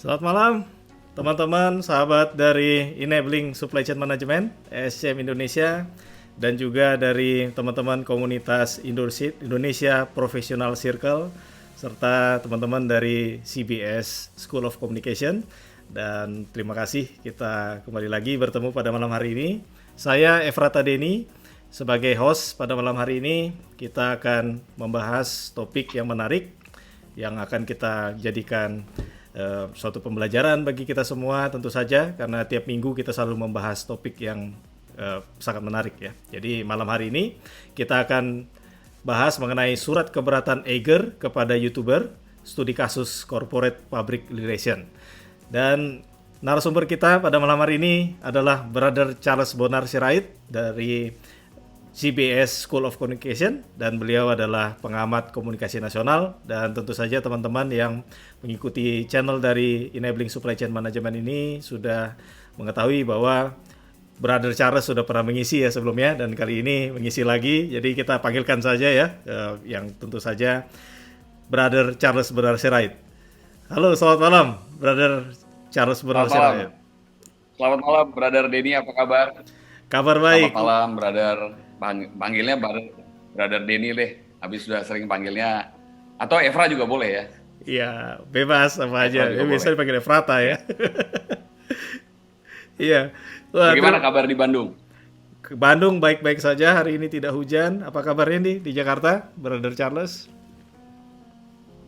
Selamat malam, teman-teman, sahabat dari Enabling Supply Chain Management, ESCM Indonesia, dan juga dari teman-teman komunitas Indonesia Professional Circle, serta teman-teman dari CBS School of Communication. Dan terima kasih kita kembali lagi bertemu pada malam hari ini. Saya Efrata Deni, sebagai host pada malam hari ini kita akan membahas topik yang menarik yang akan kita jadikan suatu pembelajaran bagi kita semua tentu saja, karena tiap minggu kita selalu membahas topik yang sangat menarik ya. Jadi malam hari ini kita akan bahas mengenai surat keberatan Eiger kepada YouTuber, studi kasus corporate public relation. Dan narasumber kita pada malam hari ini adalah Brother Charles Bonar Sirait dari CBS School of Communication, dan beliau adalah pengamat komunikasi nasional. Dan tentu saja teman-teman yang mengikuti channel dari Enabling Supply Chain Management ini sudah mengetahui bahwa Brother Charles sudah pernah mengisi ya sebelumnya, dan kali ini mengisi lagi. Jadi kita panggilkan saja ya, yang tentu saja Brother Charles Bonar Sirait. Halo, selamat malam Brother Charles Bonar Sirait. Selamat malam, Brother Denny, apa kabar? Kabar baik. Selamat malam, Brother. Panggilnya Brother Denny deh. Habis sudah sering panggilnya. Atau Evra juga boleh ya? Iya, bebas apa aja. Ya, biasa dipanggil Efrata ya. Iya. Bagaimana kabar di Bandung? Ke Bandung baik-baik saja. Hari ini tidak hujan. Apa kabarnya nih di Jakarta, Brother Charles?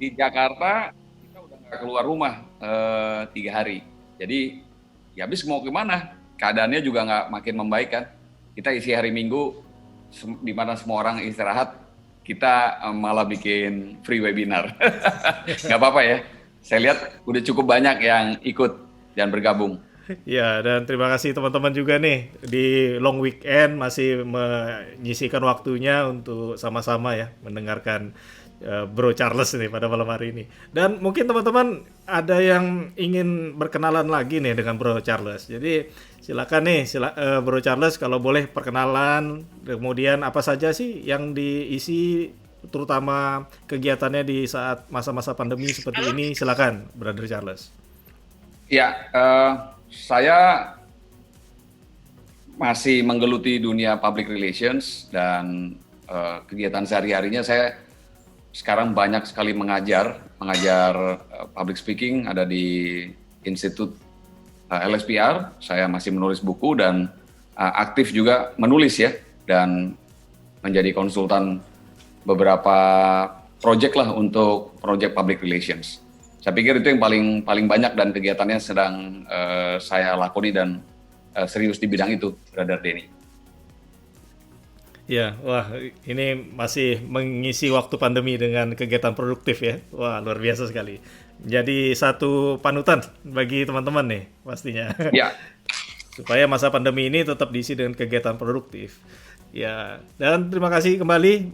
Di Jakarta kita udah nggak keluar rumah 3 hari. Jadi ya habis mau kemana? Keadaannya juga nggak makin membaik kan. Kita isi hari Minggu di mana semua orang istirahat, kita malah bikin free webinar. Nggak apa-apa ya. Saya lihat udah cukup banyak yang ikut dan bergabung. Ya, dan terima kasih teman-teman juga nih di long weekend masih menyisihkan waktunya untuk sama-sama ya mendengarkan Bro Charles nih pada malam hari ini. Dan mungkin teman-teman ada yang ingin berkenalan lagi nih dengan Bro Charles. Jadi silakan nih Bro Charles kalau boleh perkenalan, kemudian apa saja sih yang diisi terutama kegiatannya di saat masa-masa pandemi seperti ini. Silakan Brother Charles. Ya, saya masih menggeluti dunia public relations dan kegiatan sehari-harinya saya sekarang banyak sekali mengajar public speaking, ada di Institut LSPR. Saya masih menulis buku dan aktif juga menulis ya, dan menjadi konsultan beberapa project lah untuk project public relations. Saya pikir itu yang paling banyak dan kegiatannya sedang saya lakoni dan serius di bidang itu, Brother Denny. Ya, wah ini masih mengisi waktu pandemi dengan kegiatan produktif ya. Wah, luar biasa sekali. Jadi satu panutan bagi teman-teman nih pastinya. Ya. Supaya masa pandemi ini tetap diisi dengan kegiatan produktif. Ya, dan terima kasih kembali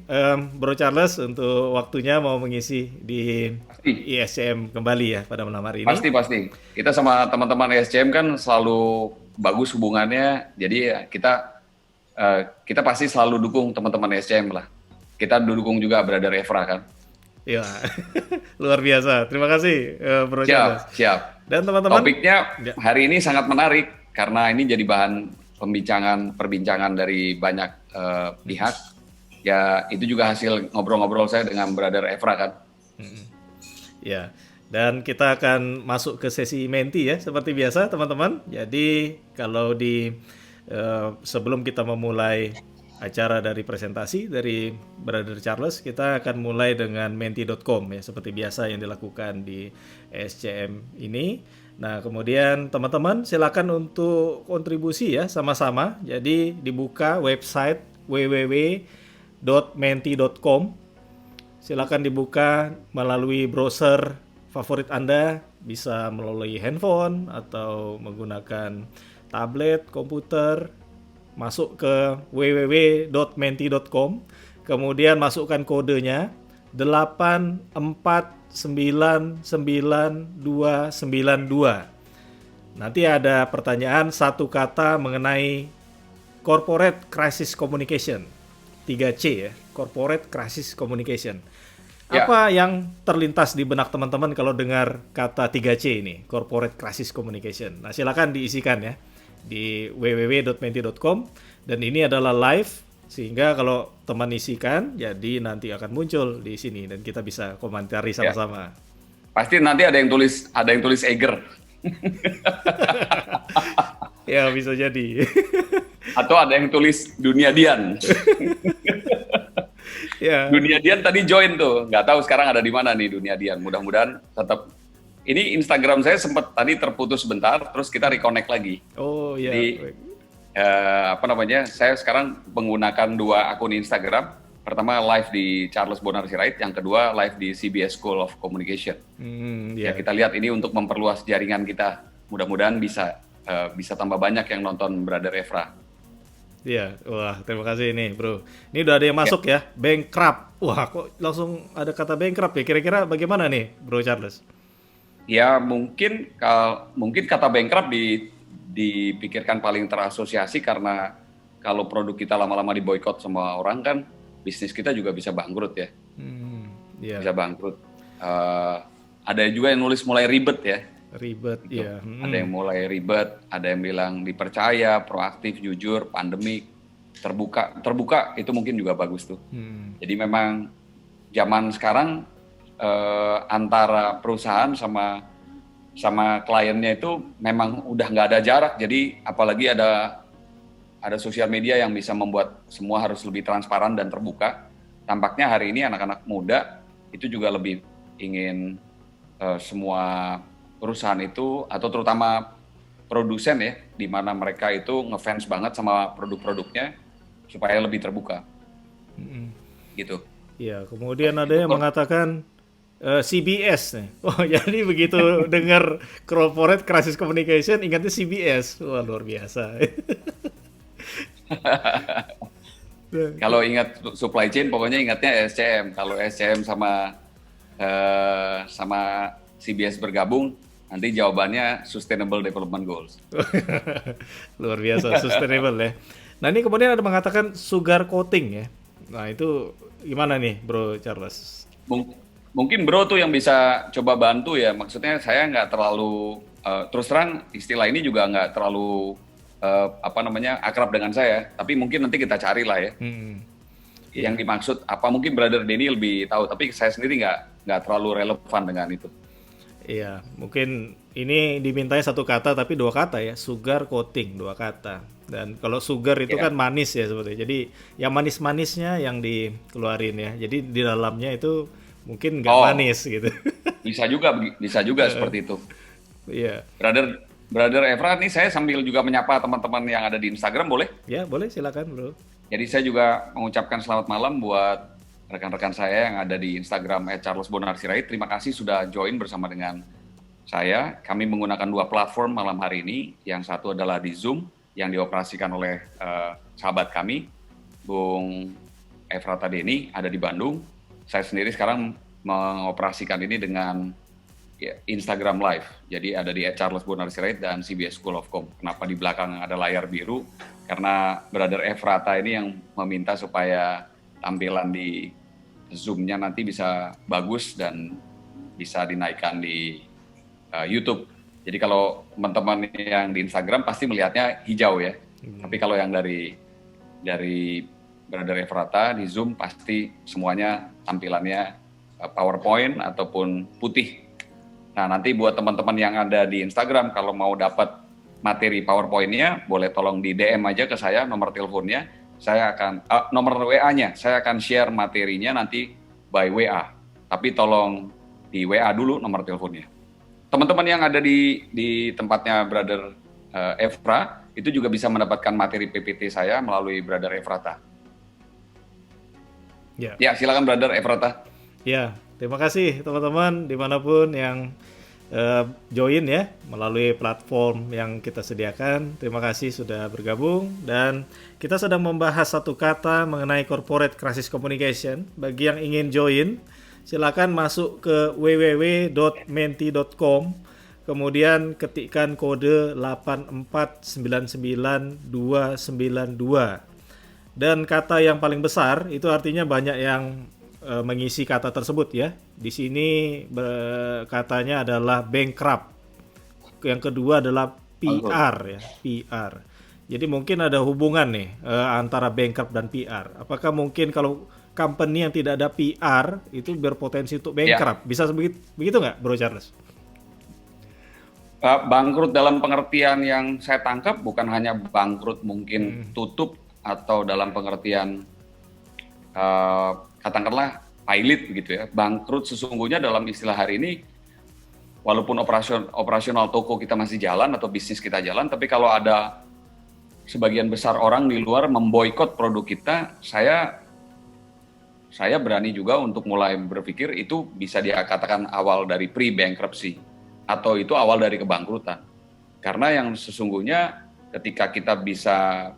Bro Charles untuk waktunya mau mengisi di ISCM kembali ya pada malam hari ini. Pasti. Kita sama teman-teman ISCM kan selalu bagus hubungannya. Jadi kita pasti selalu dukung teman-teman ISCM lah. Kita dukung juga Brother Evra kan. Ya, luar biasa. Terima kasih Bro Charles. Siap. Dan teman-teman, topiknya hari ini sangat menarik karena ini jadi bahan perbincangan dari banyak pihak. Ya, itu juga hasil ngobrol-ngobrol saya dengan Brother Evra kan. Ya, dan kita akan masuk ke sesi menti ya, seperti biasa teman-teman. Jadi kalau sebelum kita memulai acara dari presentasi dari Brother Charles, kita akan mulai dengan menti.com ya, seperti biasa yang dilakukan di SCM ini. Nah, kemudian teman-teman silakan untuk kontribusi ya sama-sama. Jadi dibuka website www.menti.com. Silakan dibuka melalui browser favorit Anda, bisa melalui handphone atau menggunakan tablet, komputer. Masuk ke www.menti.com, kemudian masukkan kodenya 84999292. Nanti ada pertanyaan satu kata mengenai Corporate Crisis Communication. 3C ya, Corporate Crisis Communication. Ya, Apa yang terlintas di benak teman-teman kalau dengar kata 3C ini, Corporate Crisis Communication? Nah, silakan diisikan ya di www.menti.com, dan ini adalah live sehingga kalau teman isikan jadi nanti akan muncul di sini dan kita bisa komentari ya. sama-sama. Pasti nanti ada yang tulis Eger Ya, bisa jadi. atau ada yang tulis Dunia Dian. Ya. Dunia Dian tadi join tuh, nggak tahu sekarang ada di mana nih Dunia Dian. Mudah-mudahan tetap. Ini Instagram saya sempat tadi terputus sebentar, terus kita reconnect lagi. Oh ya. Jadi apa namanya? Saya sekarang menggunakan 2 akun Instagram. Pertama live di Charles Bonar Sirait, yang kedua live di CBS School of Communication. Ya Ya. kita lihat ini untuk memperluas jaringan kita. Mudah-mudahan bisa tambah banyak yang nonton Brother Evra. Iya, wah terima kasih nih bro. Ini udah ada yang masuk ya, bankrupt. Wah kok langsung ada kata bankrupt ya, kira-kira bagaimana nih bro Charles? Ya mungkin kata bankrupt dipikirkan paling terasosiasi karena kalau produk kita lama-lama diboykot sama orang kan bisnis kita juga bisa bangkrut ya, Iya, bisa bangkrut. Ada juga yang nulis mulai ribet ya. ribet, Gitu. iya. Ada yang mulai ribet, ada yang bilang dipercaya, proaktif, jujur, pandemik, terbuka itu mungkin juga bagus tuh. Jadi memang zaman sekarang antara perusahaan sama kliennya itu memang udah nggak ada jarak. Jadi apalagi ada sosial media yang bisa membuat semua harus lebih transparan dan terbuka. Tampaknya hari ini anak-anak muda itu juga lebih ingin semua perusahaan itu, atau terutama produsen ya, di mana mereka itu ngefans banget sama produk-produknya supaya lebih terbuka. Gitu. Iya, kemudian ada yang mengatakan CBS nih. Oh, jadi begitu dengar corporate crisis communication ingatnya CBS. Wah, luar biasa. Kalau ingat supply chain pokoknya ingatnya SCM. Kalau SCM sama CBS bergabung, nanti jawabannya Sustainable Development Goals. Luar biasa, sustainable ya. Nah, ini kemudian ada mengatakan sugar coating ya. Nah, itu gimana nih, Bro Charles? Mungkin Bro tuh yang bisa coba bantu ya. Maksudnya saya nggak terlalu, terus terang istilah ini juga nggak terlalu akrab dengan saya. Tapi mungkin nanti kita carilah ya. Yang dimaksud apa, mungkin Brother Denny lebih tahu. Tapi saya sendiri nggak terlalu relevan dengan itu. Iya, mungkin ini dimintanya satu kata tapi 2 kata ya, sugar coating 2 kata. Dan kalau sugar itu kan manis ya sebetulnya. Jadi yang manis-manisnya yang dikeluarin ya. Jadi di dalamnya itu mungkin nggak manis gitu. Bisa juga seperti itu. Iya. Brother Evra, nih saya sambil juga menyapa teman-teman yang ada di Instagram, boleh? Ya, boleh silakan, Bro. Jadi saya juga mengucapkan selamat malam buat rekan-rekan saya yang ada di Instagram @charlesbonarsirait. Terima kasih sudah join bersama dengan saya. Kami menggunakan 2 platform malam hari ini. Yang satu adalah di Zoom yang dioperasikan oleh sahabat kami, Bung Efrata Denny, ada di Bandung. Saya sendiri sekarang mengoperasikan ini dengan Instagram Live. Jadi ada di @charlesbonarsirait dan CBS School of Com. Kenapa di belakang ada layar biru? Karena Brother Efrata ini yang meminta supaya tampilan di Zoom-nya nanti bisa bagus dan bisa dinaikkan di YouTube. Jadi kalau teman-teman yang di Instagram pasti melihatnya hijau ya. Tapi kalau yang dari Brother Efrata di Zoom pasti semuanya tampilannya PowerPoint ataupun putih. Nah, nanti buat teman-teman yang ada di Instagram kalau mau dapat materi PowerPoint-nya boleh tolong di DM aja ke saya nomor teleponnya. Saya akan nomor WA-nya, saya akan share materinya nanti by WA. Tapi tolong di WA dulu nomor teleponnya. Teman-teman yang ada di tempatnya Brother Evra itu juga bisa mendapatkan materi PPT saya melalui Brother Efrata. Ya, silakan Brother Efrata. Ya, terima kasih teman-teman dimanapun yang join ya melalui platform yang kita sediakan. Terima kasih sudah bergabung dan kita sedang membahas satu kata mengenai corporate crisis communication. Bagi yang ingin join, silakan masuk ke www.menti.com, kemudian ketikkan kode 8499292. Dan kata yang paling besar itu artinya banyak yang mengisi kata tersebut ya. Di sini katanya adalah bankrupt. Yang kedua adalah PR ya, PR. Jadi mungkin ada hubungan nih antara bankrupt dan PR. Apakah mungkin kalau company yang tidak ada PR itu berpotensi untuk bankrupt? Bisa begitu nggak, Bro Charles? Bangkrut dalam pengertian yang saya tangkap bukan hanya bangkrut mungkin tutup, atau dalam pengertian katakanlah pilot begitu ya. Bangkrut sesungguhnya dalam istilah hari ini, walaupun operasional toko kita masih jalan atau bisnis kita jalan, tapi kalau ada sebagian besar orang di luar memboikot produk kita, saya berani juga untuk mulai berpikir itu bisa dikatakan awal dari pre-bankruptcy atau itu awal dari kebangkrutan. Karena yang sesungguhnya ketika kita bisa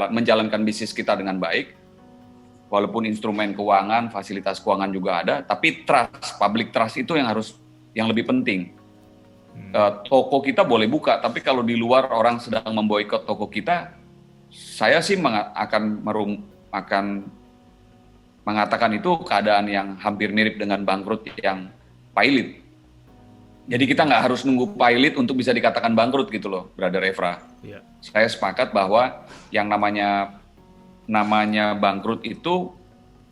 menjalankan bisnis kita dengan baik, walaupun instrumen keuangan, fasilitas keuangan juga ada, tapi trust, public trust itu yang lebih penting. Toko kita boleh buka, tapi kalau di luar orang sedang memboikot toko kita, saya sih akan mengatakan itu keadaan yang hampir mirip dengan bangkrut yang pilot. Jadi kita nggak harus nunggu pilot untuk bisa dikatakan bangkrut gitu loh, Brother Evra. Ya. Saya sepakat bahwa yang namanya bangkrut itu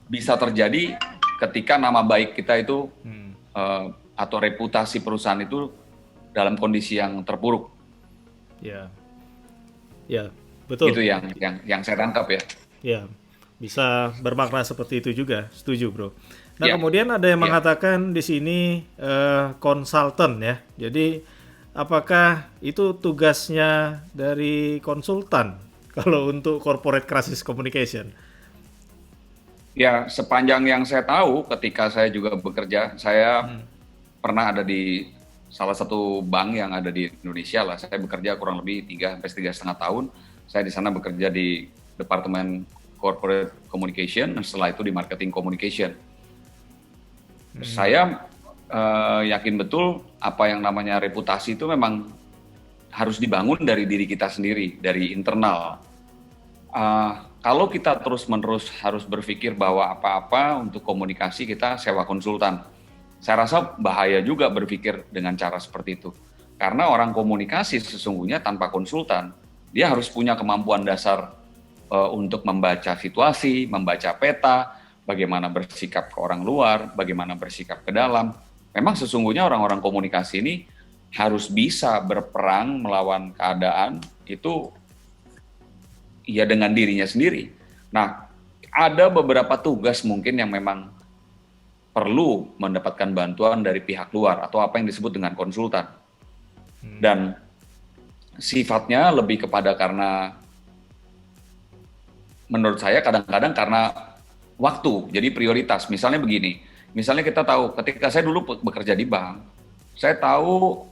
bisa terjadi ketika nama baik kita itu atau reputasi perusahaan itu dalam kondisi yang terpuruk. Ya, betul. Itu yang saya tangkap ya. Ya, bisa bermakna seperti itu juga. Setuju, Bro. Nah, kemudian ada yang mengatakan di sini konsultan ya. Jadi apakah itu tugasnya dari konsultan kalau untuk corporate crisis communication? Ya, sepanjang yang saya tahu ketika saya juga bekerja, saya pernah ada di salah satu bank yang ada di Indonesia lah. Saya bekerja kurang lebih 3-3,5 tahun. Saya di sana bekerja di Departemen Corporate Communication, dan setelah itu di Marketing Communication. Saya yakin betul apa yang namanya reputasi itu memang harus dibangun dari diri kita sendiri, dari internal. Kalau kita terus-menerus harus berpikir bahwa apa-apa untuk komunikasi kita sewa konsultan, saya rasa bahaya juga berpikir dengan cara seperti itu. Karena orang komunikasi sesungguhnya tanpa konsultan, dia harus punya kemampuan dasar untuk membaca situasi, membaca peta, bagaimana bersikap ke orang luar, bagaimana bersikap ke dalam. Memang sesungguhnya orang-orang komunikasi ini harus bisa berperang melawan keadaan itu ya dengan dirinya sendiri. Nah, ada beberapa tugas mungkin yang memang perlu mendapatkan bantuan dari pihak luar atau apa yang disebut dengan konsultan. Dan sifatnya lebih kepada karena menurut saya kadang-kadang karena waktu, jadi prioritas. Misalnya begini, misalnya kita tahu ketika saya dulu bekerja di bank, saya tahu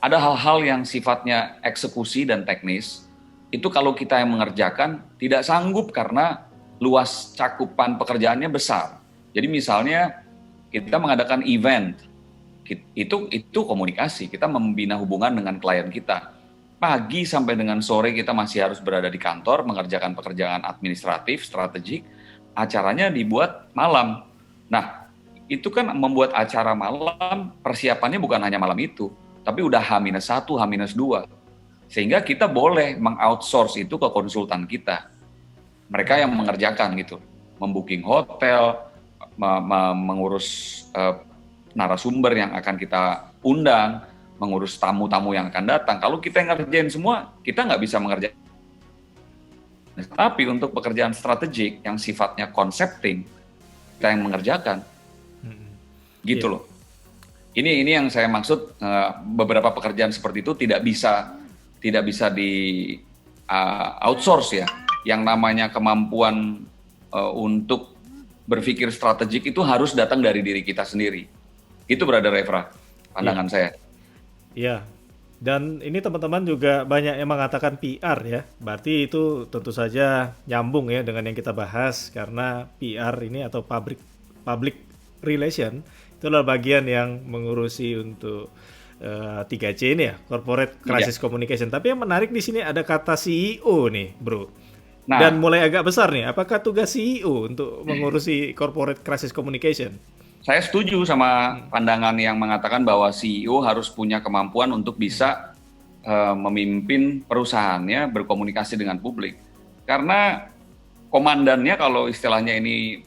ada hal-hal yang sifatnya eksekusi dan teknis, itu kalau kita yang mengerjakan tidak sanggup karena luas cakupan pekerjaannya besar. Jadi misalnya kita mengadakan event, itu komunikasi, kita membina hubungan dengan klien kita. Pagi sampai dengan sore kita masih harus berada di kantor, mengerjakan pekerjaan administratif, strategik, acaranya dibuat malam. Nah, itu kan membuat acara malam, persiapannya bukan hanya malam itu, tapi udah H-1, H-2. Sehingga kita boleh meng-outsource itu ke konsultan kita. Mereka yang mengerjakan gitu, membooking hotel, mengurus narasumber yang akan kita undang, mengurus tamu-tamu yang akan datang. Kalau kita yang ngerjain semua, kita nggak bisa mengerjakan. Tapi untuk pekerjaan strategik yang sifatnya concepting, kita yang mengerjakan. Gitu loh. Ini yang saya maksud, beberapa pekerjaan seperti itu tidak bisa di outsource ya. Yang namanya kemampuan untuk berpikir strategik itu harus datang dari diri kita sendiri. Itu Brother Evra, pandangan saya. Iya, dan ini teman-teman juga banyak yang mengatakan PR ya, berarti itu tentu saja nyambung ya dengan yang kita bahas, karena PR ini atau public relation itulah bagian yang mengurusi untuk 3C ini ya, corporate crisis communication. Tapi yang menarik di sini ada kata CEO nih, Bro. Nah, Dan mulai agak besar nih, apakah tugas CEO untuk mengurusi corporate crisis communication? saya setuju sama pandangan yang mengatakan bahwa CEO harus punya kemampuan untuk bisa memimpin perusahaannya berkomunikasi dengan publik. Karena komandannya kalau istilahnya ini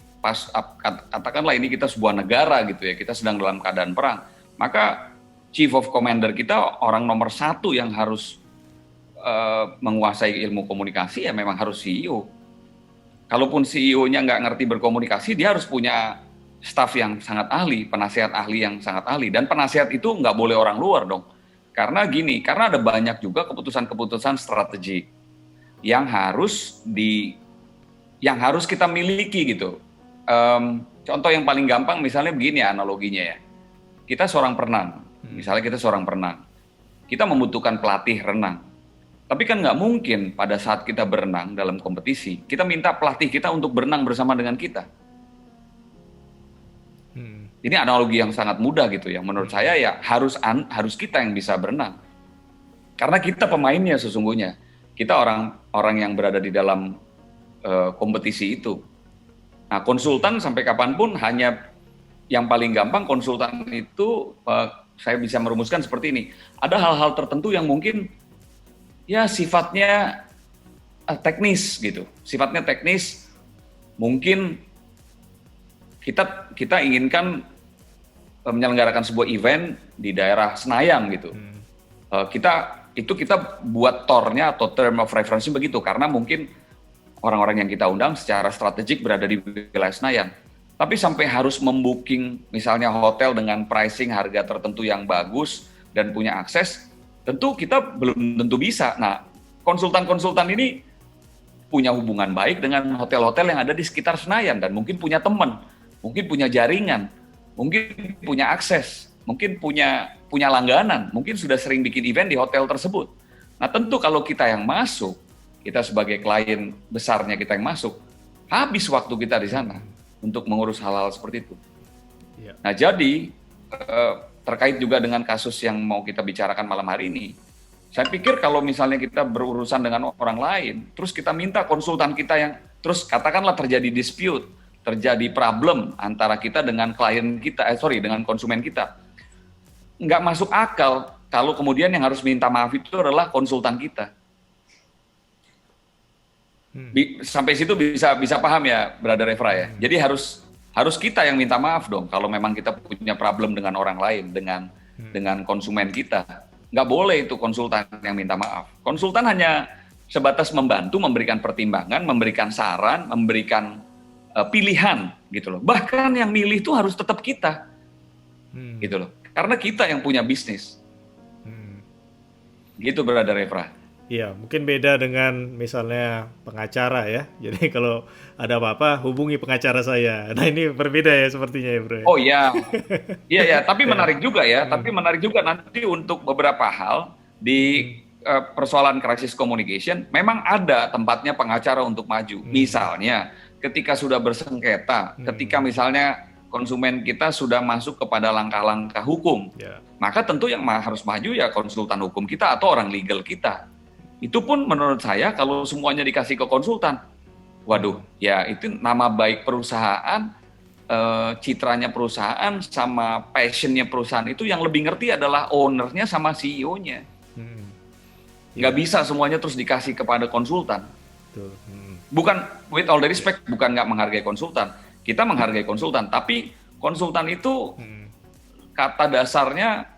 katakanlah ini kita sebuah negara gitu ya, kita sedang dalam keadaan perang, maka Chief of Commander kita orang nomor satu yang harus menguasai ilmu komunikasi ya memang harus CEO. Kalaupun CEO-nya nggak ngerti berkomunikasi, dia harus punya staf yang sangat ahli, penasihat ahli yang sangat ahli. Dan penasihat itu nggak boleh orang luar dong. Karena gini, karena ada banyak juga keputusan-keputusan strategik yang harus kita miliki gitu. Contoh yang paling gampang misalnya begini analoginya ya. Kita seorang perenang, misalnya kita seorang perenang. Kita membutuhkan pelatih renang. Tapi kan nggak mungkin pada saat kita berenang dalam kompetisi, kita minta pelatih kita untuk berenang bersama dengan kita. Ini analogi yang sangat mudah gitu ya. Menurut saya ya harus kita yang bisa berenang. Karena kita pemainnya sesungguhnya. Kita orang yang berada di dalam kompetisi itu. Nah, konsultan sampai kapanpun hanya yang paling gampang konsultan itu saya bisa merumuskan seperti ini. Ada hal-hal tertentu yang mungkin ya sifatnya teknis gitu. Sifatnya teknis mungkin kita inginkan menyelenggarakan sebuah event di daerah Senayan gitu. Kita buat tornya atau term of reference begitu karena mungkin orang-orang yang kita undang secara strategik berada di wilayah Senayan. Tapi sampai harus membooking misalnya hotel dengan pricing harga tertentu yang bagus dan punya akses, tentu kita belum tentu bisa. Nah, konsultan-konsultan ini punya hubungan baik dengan hotel-hotel yang ada di sekitar Senayan dan mungkin punya teman, mungkin punya jaringan, mungkin punya akses, mungkin punya langganan, mungkin sudah sering bikin event di hotel tersebut. Nah, tentu kalau kita yang masuk, kita sebagai klien besarnya kita yang masuk, habis waktu kita di sana untuk mengurus hal-hal seperti itu. Ya. Nah, jadi terkait juga dengan kasus yang mau kita bicarakan malam hari ini, saya pikir kalau misalnya kita berurusan dengan orang lain, terus kita minta konsultan kita yang, terus katakanlah terjadi dispute, terjadi problem antara kita dengan klien kita, dengan konsumen kita. Nggak masuk akal kalau kemudian yang harus minta maaf itu adalah konsultan kita. Sampai situ bisa paham ya, Brother Efra ya. Jadi harus kita yang minta maaf dong kalau memang kita punya problem dengan orang lain, dengan konsumen kita. Nggak boleh itu konsultan yang minta maaf. Konsultan hanya sebatas membantu, memberikan pertimbangan, memberikan saran, memberikan pilihan gitu loh. Bahkan yang milih itu harus tetap kita, gitu loh. Karena kita yang punya bisnis. Gitu, Brother Efra. Iya, mungkin beda dengan misalnya pengacara ya. Jadi kalau ada apa-apa, hubungi pengacara saya. Nah, ini berbeda ya sepertinya ya, Bro. Oh iya, iya, tapi menarik juga ya. Tapi menarik juga nanti untuk beberapa hal di persoalan crisis communication, memang ada tempatnya pengacara untuk maju. Misalnya, ketika sudah bersengketa, ketika misalnya konsumen kita sudah masuk kepada langkah-langkah hukum, maka tentu yang harus maju ya konsultan hukum kita atau orang legal kita. Itu pun menurut saya kalau semuanya dikasih ke konsultan, waduh, ya itu nama baik perusahaan, citranya perusahaan, sama passionnya perusahaan itu yang lebih ngerti adalah ownernya sama CEO-nya. Nggak bisa semuanya terus dikasih kepada konsultan. Bukan, with all the respect, bukan nggak menghargai konsultan. Kita menghargai konsultan, tapi konsultan itu kata dasarnya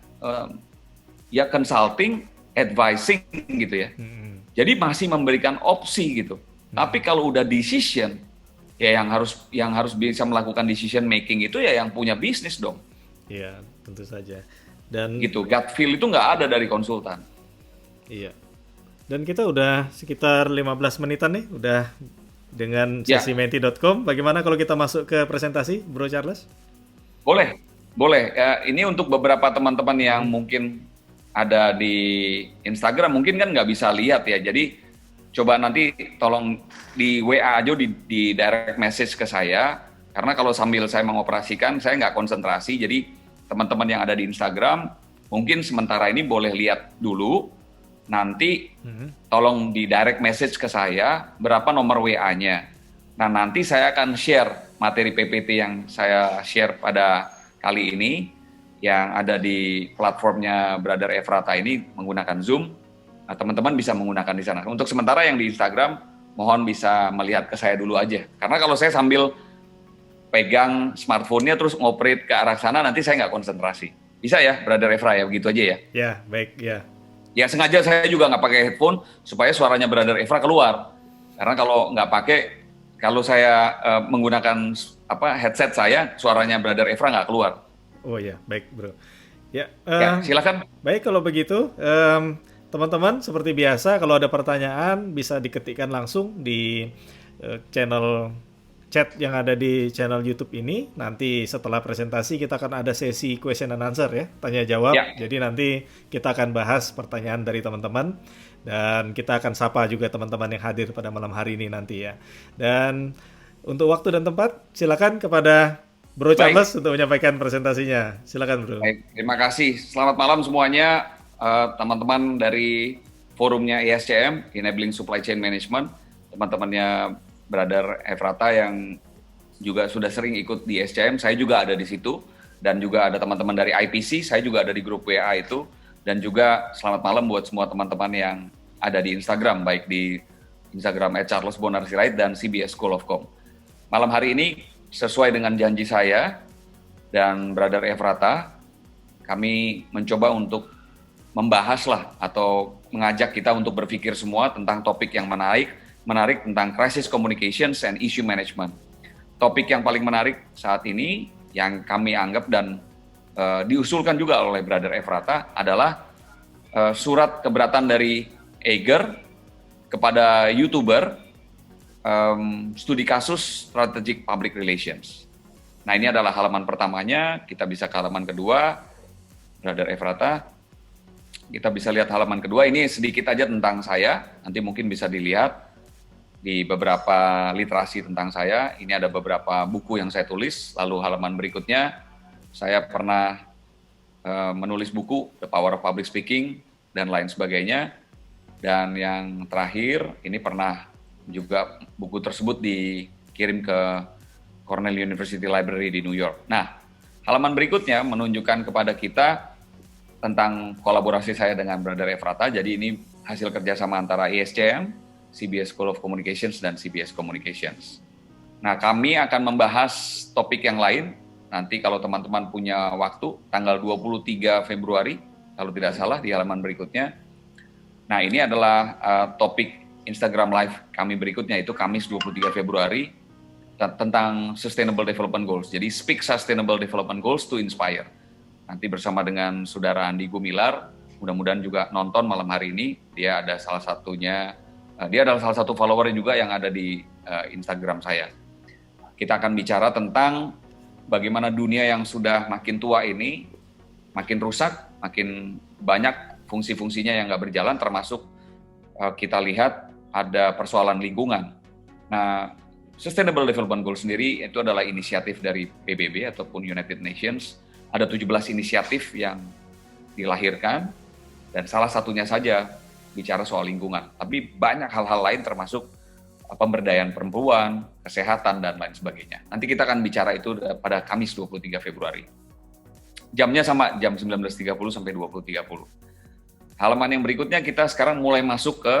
ya consulting, advising gitu ya. Jadi masih memberikan opsi gitu. Tapi kalau udah decision, ya yang harus bisa melakukan decision making itu ya yang punya bisnis dong. Iya, tentu saja. Dan gitu, gut feel itu nggak ada dari konsultan. Iya. Dan kita udah sekitar 15 menitan nih, udah dengan sesimenti.com. Bagaimana kalau kita masuk ke presentasi, Bro Charles? Boleh. Ini untuk beberapa teman-teman yang mungkin ada di Instagram, mungkin kan nggak bisa lihat ya. Jadi coba nanti tolong di WA aja, di direct message ke saya. Karena kalau sambil saya mengoperasikan, saya nggak konsentrasi. Jadi teman-teman yang ada di Instagram, mungkin sementara ini boleh lihat dulu. nanti tolong di direct message ke saya berapa nomor WA-nya. Nah, nanti saya akan share materi PPT yang saya share pada kali ini yang ada di platformnya Brother Efrata ini menggunakan Zoom. Nah, teman-teman bisa menggunakan di sana. Untuk sementara yang di Instagram, mohon bisa melihat ke saya dulu aja. Karena kalau saya sambil pegang smartphone-nya terus ngoperate ke arah sana, nanti saya nggak konsentrasi. Bisa ya, Brother Efra ya, begitu aja ya? Ya, baik, ya. Ya, sengaja saya juga nggak pakai headphone supaya suaranya Brother Efra keluar. Karena kalau nggak pakai, kalau saya menggunakan headset saya, suaranya Brother Efra nggak keluar. Oh ya, baik bro. Ya, Ya, silakan. baik kalau begitu, teman-teman seperti biasa kalau ada pertanyaan bisa diketikkan langsung di channel chat yang ada di channel YouTube ini. Nanti setelah presentasi kita akan ada sesi question and answer ya, tanya jawab. Ya. Jadi nanti kita akan bahas pertanyaan dari teman-teman dan kita akan sapa juga teman-teman yang hadir pada malam hari ini nanti ya. Dan untuk waktu dan tempat silakan kepada Bro Charles untuk menyampaikan presentasinya. Silakan Bro. Baik, terima kasih. Selamat malam semuanya, teman-teman dari forumnya ESCM, Enabling Supply Chain Management, teman-temannya Brother Efrata yang juga sudah sering ikut di ESCM, saya juga ada di situ, dan juga ada teman-teman dari IPC, saya juga ada di grup WA itu, dan juga selamat malam buat semua teman-teman yang ada di Instagram, baik di Instagram @charlesbonarsirait dan CBS School of Com. Malam hari ini, sesuai dengan janji saya dan Brother Efrata, kami mencoba untuk membahaslah atau mengajak kita untuk berpikir semua tentang topik yang menarik tentang crisis communications and issue management. Topik yang paling menarik saat ini yang kami anggap dan diusulkan juga oleh Brother Efrata adalah surat keberatan dari Eiger kepada YouTuber studi kasus strategic public relations. Nah, ini adalah halaman pertamanya, kita bisa ke halaman kedua, Brother Efrata. Kita bisa lihat halaman kedua, ini sedikit aja tentang saya, nanti mungkin bisa dilihat di beberapa literasi tentang saya. Ini ada beberapa buku yang saya tulis, lalu halaman berikutnya, saya pernah menulis buku, The Power of Public Speaking, dan lain sebagainya. Dan yang terakhir, ini pernah juga buku tersebut dikirim ke Cornell University Library di New York. Nah, halaman berikutnya menunjukkan kepada kita tentang kolaborasi saya dengan Brother Efrata. Jadi ini hasil kerjasama antara ESCM, CBS School of Communications, dan CBS Communications. Nah, kami akan membahas topik yang lain, nanti kalau teman-teman punya waktu, tanggal 23 Februari, kalau tidak salah, di halaman berikutnya. Nah, ini adalah topik Instagram Live kami berikutnya, itu Kamis 23 Februari, tentang Sustainable Development Goals. Jadi, Speak Sustainable Development Goals to Inspire. Nanti bersama dengan Saudara Andi Gumilar, mudah-mudahan juga nonton malam hari ini, dia ada salah satunya, dia adalah salah satu follower juga yang ada di Instagram saya. Kita akan bicara tentang bagaimana dunia yang sudah makin tua ini, makin rusak, makin banyak fungsi-fungsinya yang nggak berjalan, termasuk kita lihat ada persoalan lingkungan. Nah, Sustainable Development Goals sendiri itu adalah inisiatif dari PBB ataupun United Nations. Ada 17 inisiatif yang dilahirkan, dan salah satunya saja bicara soal lingkungan. Tapi banyak hal-hal lain termasuk pemberdayaan perempuan, kesehatan, dan lain sebagainya. Nanti kita akan bicara itu pada Kamis 23 Februari. Jamnya sama, jam 19.30 sampai 20.30. Halaman yang berikutnya kita sekarang mulai masuk ke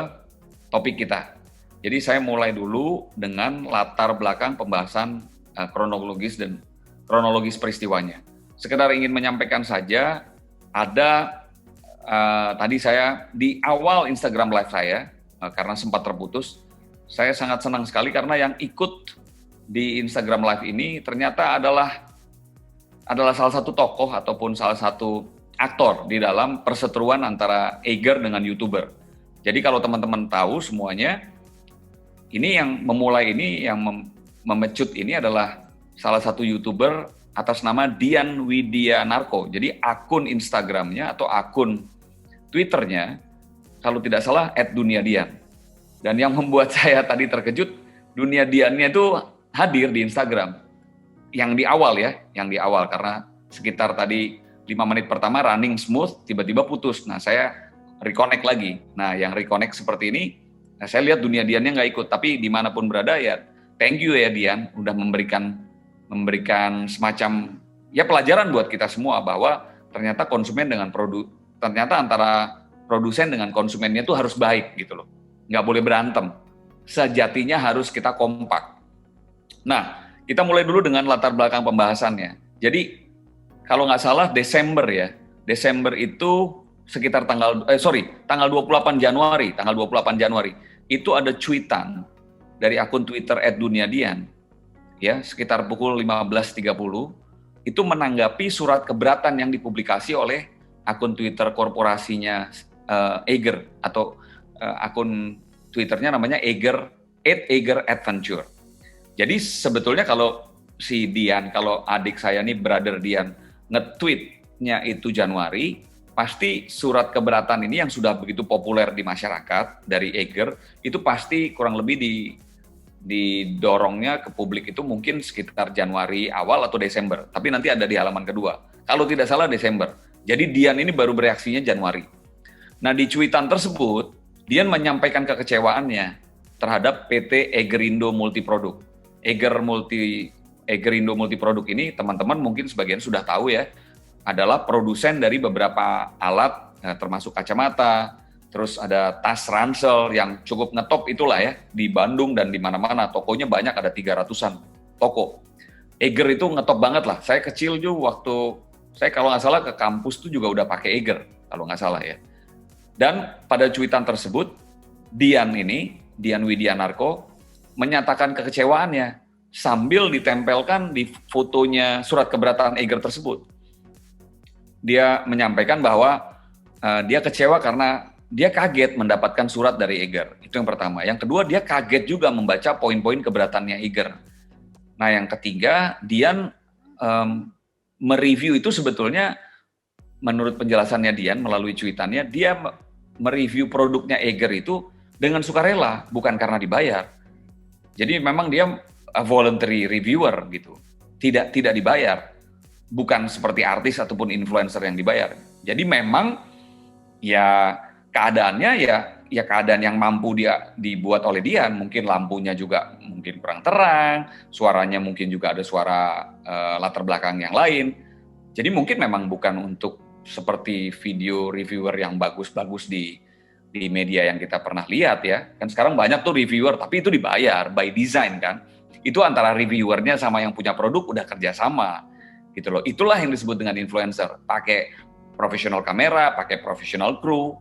topik kita. Jadi saya mulai dulu dengan latar belakang pembahasan kronologis peristiwanya. Sekedar ingin menyampaikan saja, ada tadi saya di awal Instagram Live saya, karena sempat terputus, saya sangat senang sekali karena yang ikut di Instagram Live ini ternyata adalah salah satu tokoh ataupun salah satu aktor di dalam perseteruan antara Eiger dengan YouTuber. Jadi kalau teman-teman tahu semuanya, ini yang memulai ini, yang memecut ini adalah salah satu YouTuber atas nama Dian Widianarko. Jadi akun Instagramnya atau akun Twitternya, kalau tidak salah @duniadian. Dan yang membuat saya tadi terkejut, Dunia Diannya itu hadir di Instagram. Yang di awal karena sekitar tadi 5 menit pertama running smooth, tiba-tiba putus. Nah, saya reconnect lagi. Nah, yang reconnect seperti ini, nah saya lihat dunia Diannya nggak ikut, tapi dimanapun berada ya, thank you ya Dian, udah memberikan semacam ya pelajaran buat kita semua bahwa ternyata konsumen dengan ternyata antara produsen dengan konsumennya itu harus baik gitu loh, nggak boleh berantem. Sejatinya harus kita kompak. Nah, kita mulai dulu dengan latar belakang pembahasannya. Jadi kalau nggak salah Desember itu sekitar tanggal 28 Januari, itu ada cuitan dari akun Twitter @duniadian, ya, sekitar pukul 15.30, itu menanggapi surat keberatan yang dipublikasi oleh akun Twitter korporasinya Eger, atau akun Twitternya namanya Eger @Adventure. Jadi sebetulnya kalau adik saya nih, brother Dian, nge-tweetnya itu Januari, pasti surat keberatan ini yang sudah begitu populer di masyarakat dari Eger, itu pasti kurang lebih didorongnya ke publik itu mungkin sekitar Januari awal atau Desember. Tapi nanti ada di halaman kedua. Kalau tidak salah Desember. Jadi Dian ini baru bereaksinya Januari. Nah, di cuitan tersebut, Dian menyampaikan kekecewaannya terhadap PT Egerindo Multiproduk. Egerindo Multiproduk ini, teman-teman mungkin sebagian sudah tahu ya, adalah produsen dari beberapa alat, termasuk kacamata, terus ada tas ransel yang cukup ngetop itulah ya, di Bandung dan di mana-mana, tokonya banyak, ada 300-an toko. Eger itu ngetop banget lah. Saya kecil juga waktu, saya kalau nggak salah ke kampus tuh juga udah pakai Eger, kalau nggak salah ya. Dan pada cuitan tersebut, Dian Widianarko menyatakan kekecewaannya sambil ditempelkan di fotonya surat keberatan Eger tersebut. Dia menyampaikan bahwa dia kecewa karena dia kaget mendapatkan surat dari Eger. Itu yang pertama. Yang kedua, dia kaget juga membaca poin-poin keberatannya Eger. Nah, yang ketiga, Dian mereview itu sebetulnya, menurut penjelasannya Dian melalui cuitannya, dia mereview produknya Eger itu dengan sukarela, bukan karena dibayar. Jadi memang dia voluntary reviewer gitu, tidak dibayar, bukan seperti artis ataupun influencer yang dibayar. Jadi memang ya keadaannya ya keadaan yang mampu dia dibuat oleh Dian. Mungkin lampunya juga mungkin kurang terang, suaranya mungkin juga ada suara latar belakang yang lain. Jadi mungkin memang bukan untuk seperti video reviewer yang bagus-bagus di media yang kita pernah lihat ya. Kan sekarang banyak tuh reviewer, tapi itu dibayar by design kan. Itu antara reviewernya sama yang punya produk udah kerjasama gitu loh. Itulah yang disebut dengan influencer. Pakai profesional kamera, pakai profesional kru.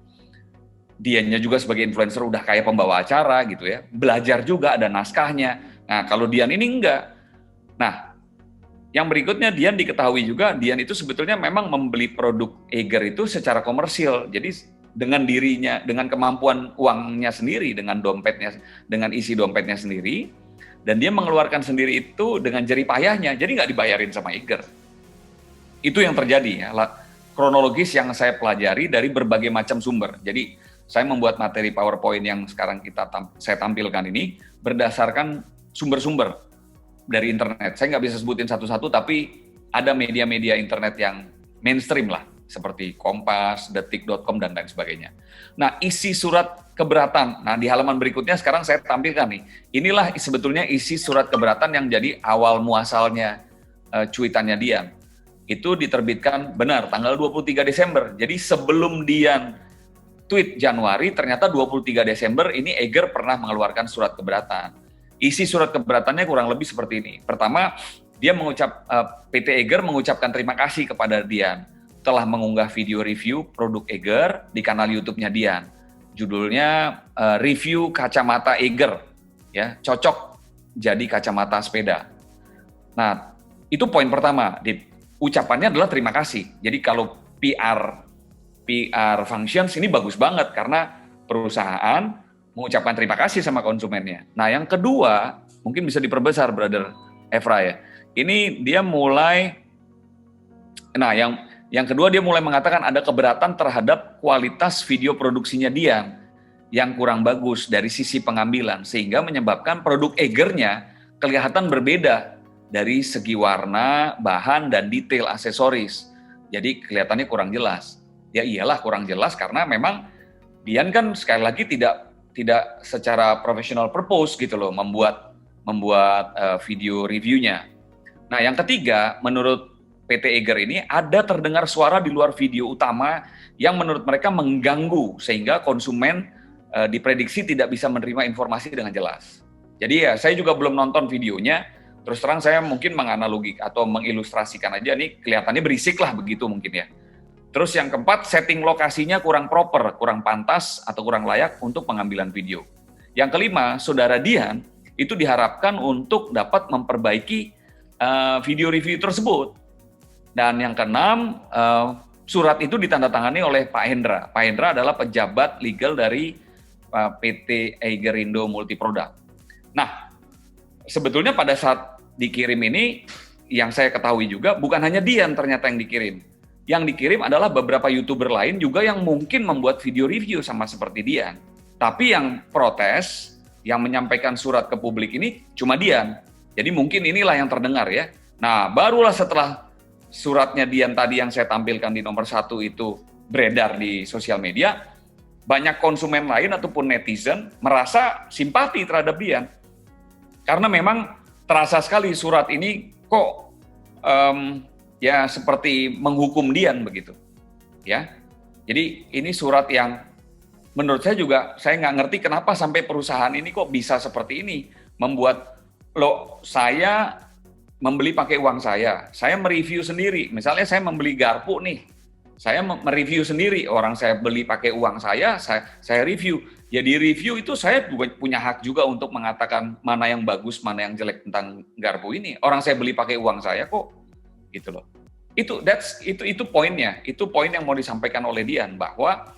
Diannya juga sebagai influencer udah kayak pembawa acara gitu ya. Belajar juga, ada naskahnya. Nah, kalau Dian ini enggak. Nah, yang berikutnya Dian diketahui juga, Dian itu sebetulnya memang membeli produk Eger itu secara komersil. Jadi dengan dirinya, dengan kemampuan uangnya sendiri, dengan dompetnya, dengan isi dompetnya sendiri, dan dia mengeluarkan sendiri itu dengan jerih payahnya, jadi nggak dibayarin sama Eger. Itu yang terjadi ya, kronologis yang saya pelajari dari berbagai macam sumber. Jadi saya membuat materi PowerPoint yang sekarang saya tampilkan ini berdasarkan sumber-sumber dari internet. Saya nggak bisa sebutin satu-satu, tapi ada media-media internet yang mainstream lah, seperti Kompas, Detik.com, dan lain sebagainya. Nah, isi surat keberatan, nah di halaman berikutnya sekarang saya tampilkan nih. Inilah sebetulnya isi surat keberatan yang jadi awal muasalnya cuitannya Dian. Itu diterbitkan benar tanggal 23 Desember. Jadi sebelum Dian tweet Januari, ternyata 23 Desember ini Eger pernah mengeluarkan surat keberatan. Isi surat keberatannya kurang lebih seperti ini. Pertama, dia PT Eger mengucapkan terima kasih kepada Dian telah mengunggah video review produk Eger di kanal YouTube-nya Dian. Judulnya review kacamata Eger, ya, cocok jadi kacamata sepeda. Nah, itu poin pertama. Ucapannya adalah terima kasih. Jadi kalau PR functions ini bagus banget karena perusahaan mengucapkan terima kasih sama konsumennya. Nah, yang kedua, mungkin bisa diperbesar, Brother Efra ya. Ini dia mulai, yang kedua dia mulai mengatakan ada keberatan terhadap kualitas video produksinya Dian yang kurang bagus dari sisi pengambilan, sehingga menyebabkan produk Egernya kelihatan berbeda dari segi warna, bahan, dan detail aksesoris. Jadi kelihatannya kurang jelas. Ya iyalah kurang jelas karena memang Dian kan sekali lagi tidak secara professional purpose gitu loh membuat video reviewnya. Nah, yang ketiga, menurut PT Eiger ini ada terdengar suara di luar video utama yang menurut mereka mengganggu sehingga konsumen diprediksi tidak bisa menerima informasi dengan jelas. Jadi ya, saya juga belum nonton videonya. Terus terang saya mungkin menganalogi atau mengilustrasikan aja nih, kelihatannya berisik lah begitu mungkin ya. Terus yang keempat, setting lokasinya kurang proper, kurang pantas atau kurang layak untuk pengambilan video. Yang kelima, Saudara Dian itu diharapkan untuk dapat memperbaiki video review tersebut. Dan yang keenam, surat itu ditandatangani oleh Pak Hendra. Pak Hendra adalah pejabat legal dari PT Eigerindo Multiproduct. Nah, sebetulnya pada saat dikirim ini, yang saya ketahui juga bukan hanya Dian ternyata yang dikirim. Yang dikirim adalah beberapa YouTuber lain juga yang mungkin membuat video review sama seperti Dian. Tapi yang protes, yang menyampaikan surat ke publik ini cuma Dian. Jadi mungkin inilah yang terdengar ya. Nah, barulah setelah suratnya Dian tadi yang saya tampilkan di nomor 1 itu beredar di sosial media, banyak konsumen lain ataupun netizen merasa simpati terhadap Dian. Karena memang terasa sekali surat ini kok ya seperti menghukum Dian begitu, ya. Jadi ini surat yang menurut saya juga saya nggak ngerti kenapa sampai perusahaan ini kok bisa seperti ini, membuat saya membeli pakai uang saya mereview sendiri. Misalnya saya membeli garpu nih, saya mereview sendiri, orang saya beli pakai uang saya review. Ya di review itu saya punya hak juga untuk mengatakan mana yang bagus, mana yang jelek tentang garpu ini. Orang saya beli pakai uang saya kok. Gitu loh. Itu poinnya. Itu poin yang mau disampaikan oleh Dian bahwa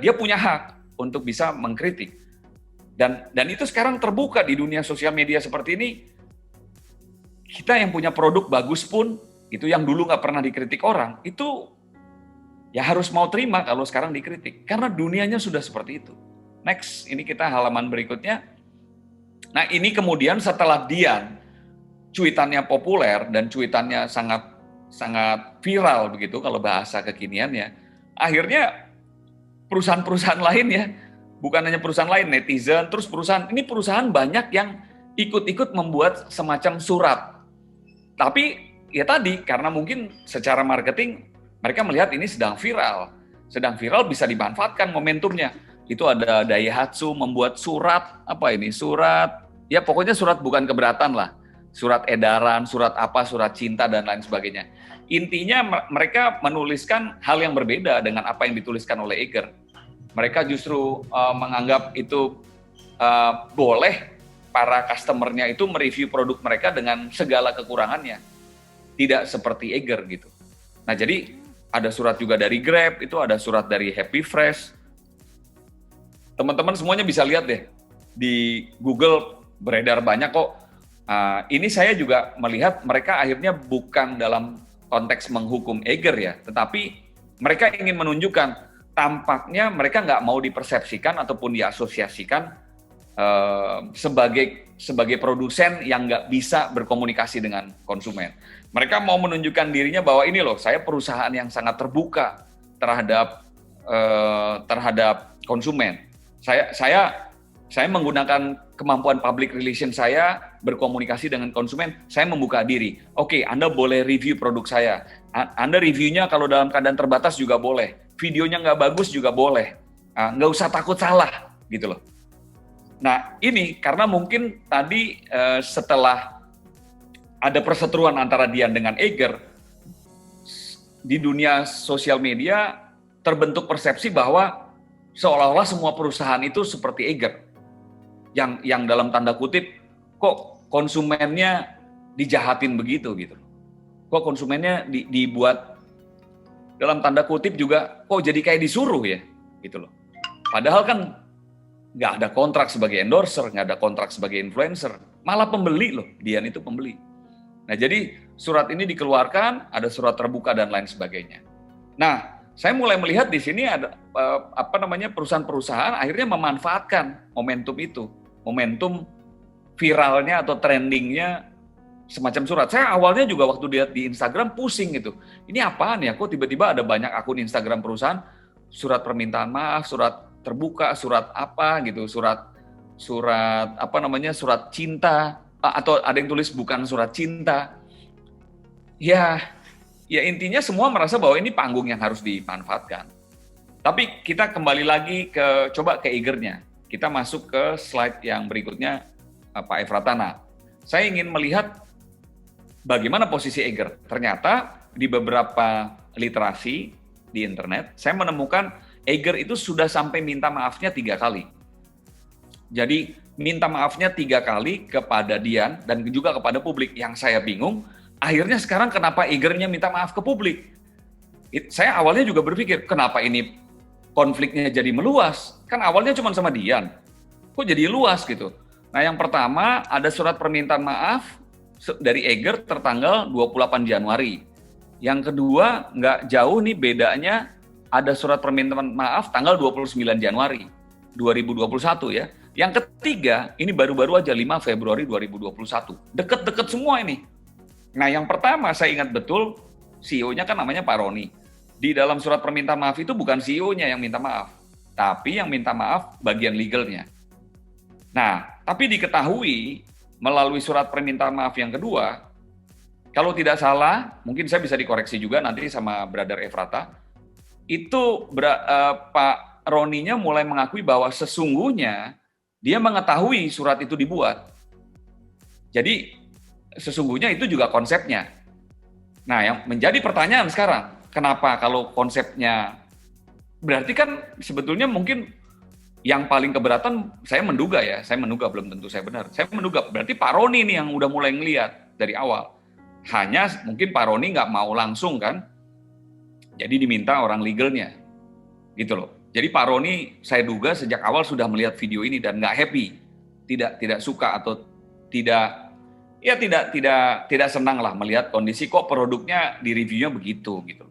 dia punya hak untuk bisa mengkritik. Dan itu sekarang terbuka di dunia sosial media seperti ini. Kita yang punya produk bagus pun itu yang dulu nggak pernah dikritik orang, itu ya harus mau terima kalau sekarang dikritik karena dunianya sudah seperti itu. Next, ini kita halaman berikutnya. Nah, ini kemudian setelah Dian cuitannya populer dan cuitannya sangat viral begitu kalau bahasa kekiniannya. Akhirnya perusahaan-perusahaan lain ya, bukan hanya perusahaan lain, netizen, terus perusahaan banyak yang ikut-ikut membuat semacam surat. Tapi ya tadi karena mungkin secara marketing mereka melihat ini sedang viral bisa dimanfaatkan momentumnya. Itu ada Daihatsu membuat surat ya pokoknya surat bukan keberatan lah. Surat edaran, surat cinta, dan lain sebagainya. Intinya mereka menuliskan hal yang berbeda dengan apa yang dituliskan oleh Eiger. Mereka justru menganggap itu boleh para customer-nya itu mereview produk mereka dengan segala kekurangannya. Tidak seperti Eiger gitu. Nah jadi ada surat juga dari Grab, itu ada surat dari Happy Fresh. Teman-teman semuanya bisa lihat deh, di Google beredar banyak kok. Ini saya juga melihat mereka akhirnya bukan dalam konteks menghukum Eiger ya, tetapi mereka ingin menunjukkan tampaknya mereka nggak mau dipersepsikan ataupun diasosiasikan sebagai produsen yang nggak bisa berkomunikasi dengan konsumen. Mereka mau menunjukkan dirinya bahwa ini loh, saya perusahaan yang sangat terbuka terhadap konsumen. Saya menggunakan kemampuan public relation saya berkomunikasi dengan konsumen, saya membuka diri. Oke, Anda boleh review produk saya. Anda reviewnya kalau dalam keadaan terbatas juga boleh. Videonya nggak bagus juga boleh. Nggak usah takut salah, gitu loh. Nah, ini karena mungkin tadi setelah ada perseteruan antara Dian dengan Eiger, di dunia sosial media terbentuk persepsi bahwa seolah-olah semua perusahaan itu seperti Eiger. Yang dalam tanda kutip, kok konsumennya dijahatin begitu gitu. Kok konsumennya dibuat dalam tanda kutip juga, kok jadi kayak disuruh ya gitu loh. Padahal kan nggak ada kontrak sebagai endorser, nggak ada kontrak sebagai influencer, malah pembeli loh, Dian itu pembeli. Nah jadi surat ini dikeluarkan, ada surat terbuka dan lain sebagainya. Nah saya mulai melihat di sini ada perusahaan-perusahaan akhirnya memanfaatkan momentum itu, momentum viralnya atau trendingnya semacam surat. Saya awalnya juga waktu lihat di Instagram pusing gitu. Ini apaan ya? Kok tiba-tiba ada banyak akun Instagram perusahaan surat permintaan maaf, surat terbuka, surat apa gitu, surat apa namanya, surat cinta, atau ada yang tulis bukan surat cinta. Ya intinya semua merasa bahwa ini panggung yang harus dimanfaatkan. Tapi kita kembali lagi coba ke Eiger-nya. Kita masuk ke slide yang berikutnya, Pak Efratana. Saya ingin melihat bagaimana posisi Eiger. Ternyata di beberapa literasi di internet, saya menemukan Eiger itu sudah sampai minta maafnya 3 kali. Jadi minta maafnya 3 kali kepada Dian dan juga kepada publik. Yang saya bingung, akhirnya sekarang kenapa Eiger-nya minta maaf ke publik? Saya awalnya juga berpikir, kenapa ini konfliknya jadi meluas? Kan awalnya cuma sama Dian, kok jadi luas gitu. Nah yang pertama, ada surat permintaan maaf dari Eiger tertanggal 28 Januari. Yang kedua, nggak jauh nih bedanya, ada surat permintaan maaf tanggal 29 Januari 2021 ya. Yang ketiga, ini baru-baru aja 5 Februari 2021. Deket-deket semua ini. Nah yang pertama saya ingat betul, CEO-nya kan namanya Pak Roni. Di dalam surat permintaan maaf itu bukan CEO-nya yang minta maaf, tapi yang minta maaf bagian legalnya. Nah, tapi diketahui melalui surat permintaan maaf yang kedua, kalau tidak salah, mungkin saya bisa dikoreksi juga nanti sama Brother Efrata, itu Pak Roninya mulai mengakui bahwa sesungguhnya dia mengetahui surat itu dibuat. Jadi sesungguhnya itu juga konsepnya. Nah, yang menjadi pertanyaan sekarang, kenapa kalau konsepnya, berarti kan sebetulnya mungkin yang paling keberatan, saya menduga belum tentu saya benar. Saya menduga berarti Pak Roni nih yang udah mulai ngelihat dari awal. Hanya mungkin Pak Roni nggak mau langsung kan, jadi diminta orang legalnya, gitu loh. Jadi Pak Roni saya duga sejak awal sudah melihat video ini dan nggak happy, tidak suka atau tidak senang lah melihat kondisi kok produknya di reviewnya begitu gitu.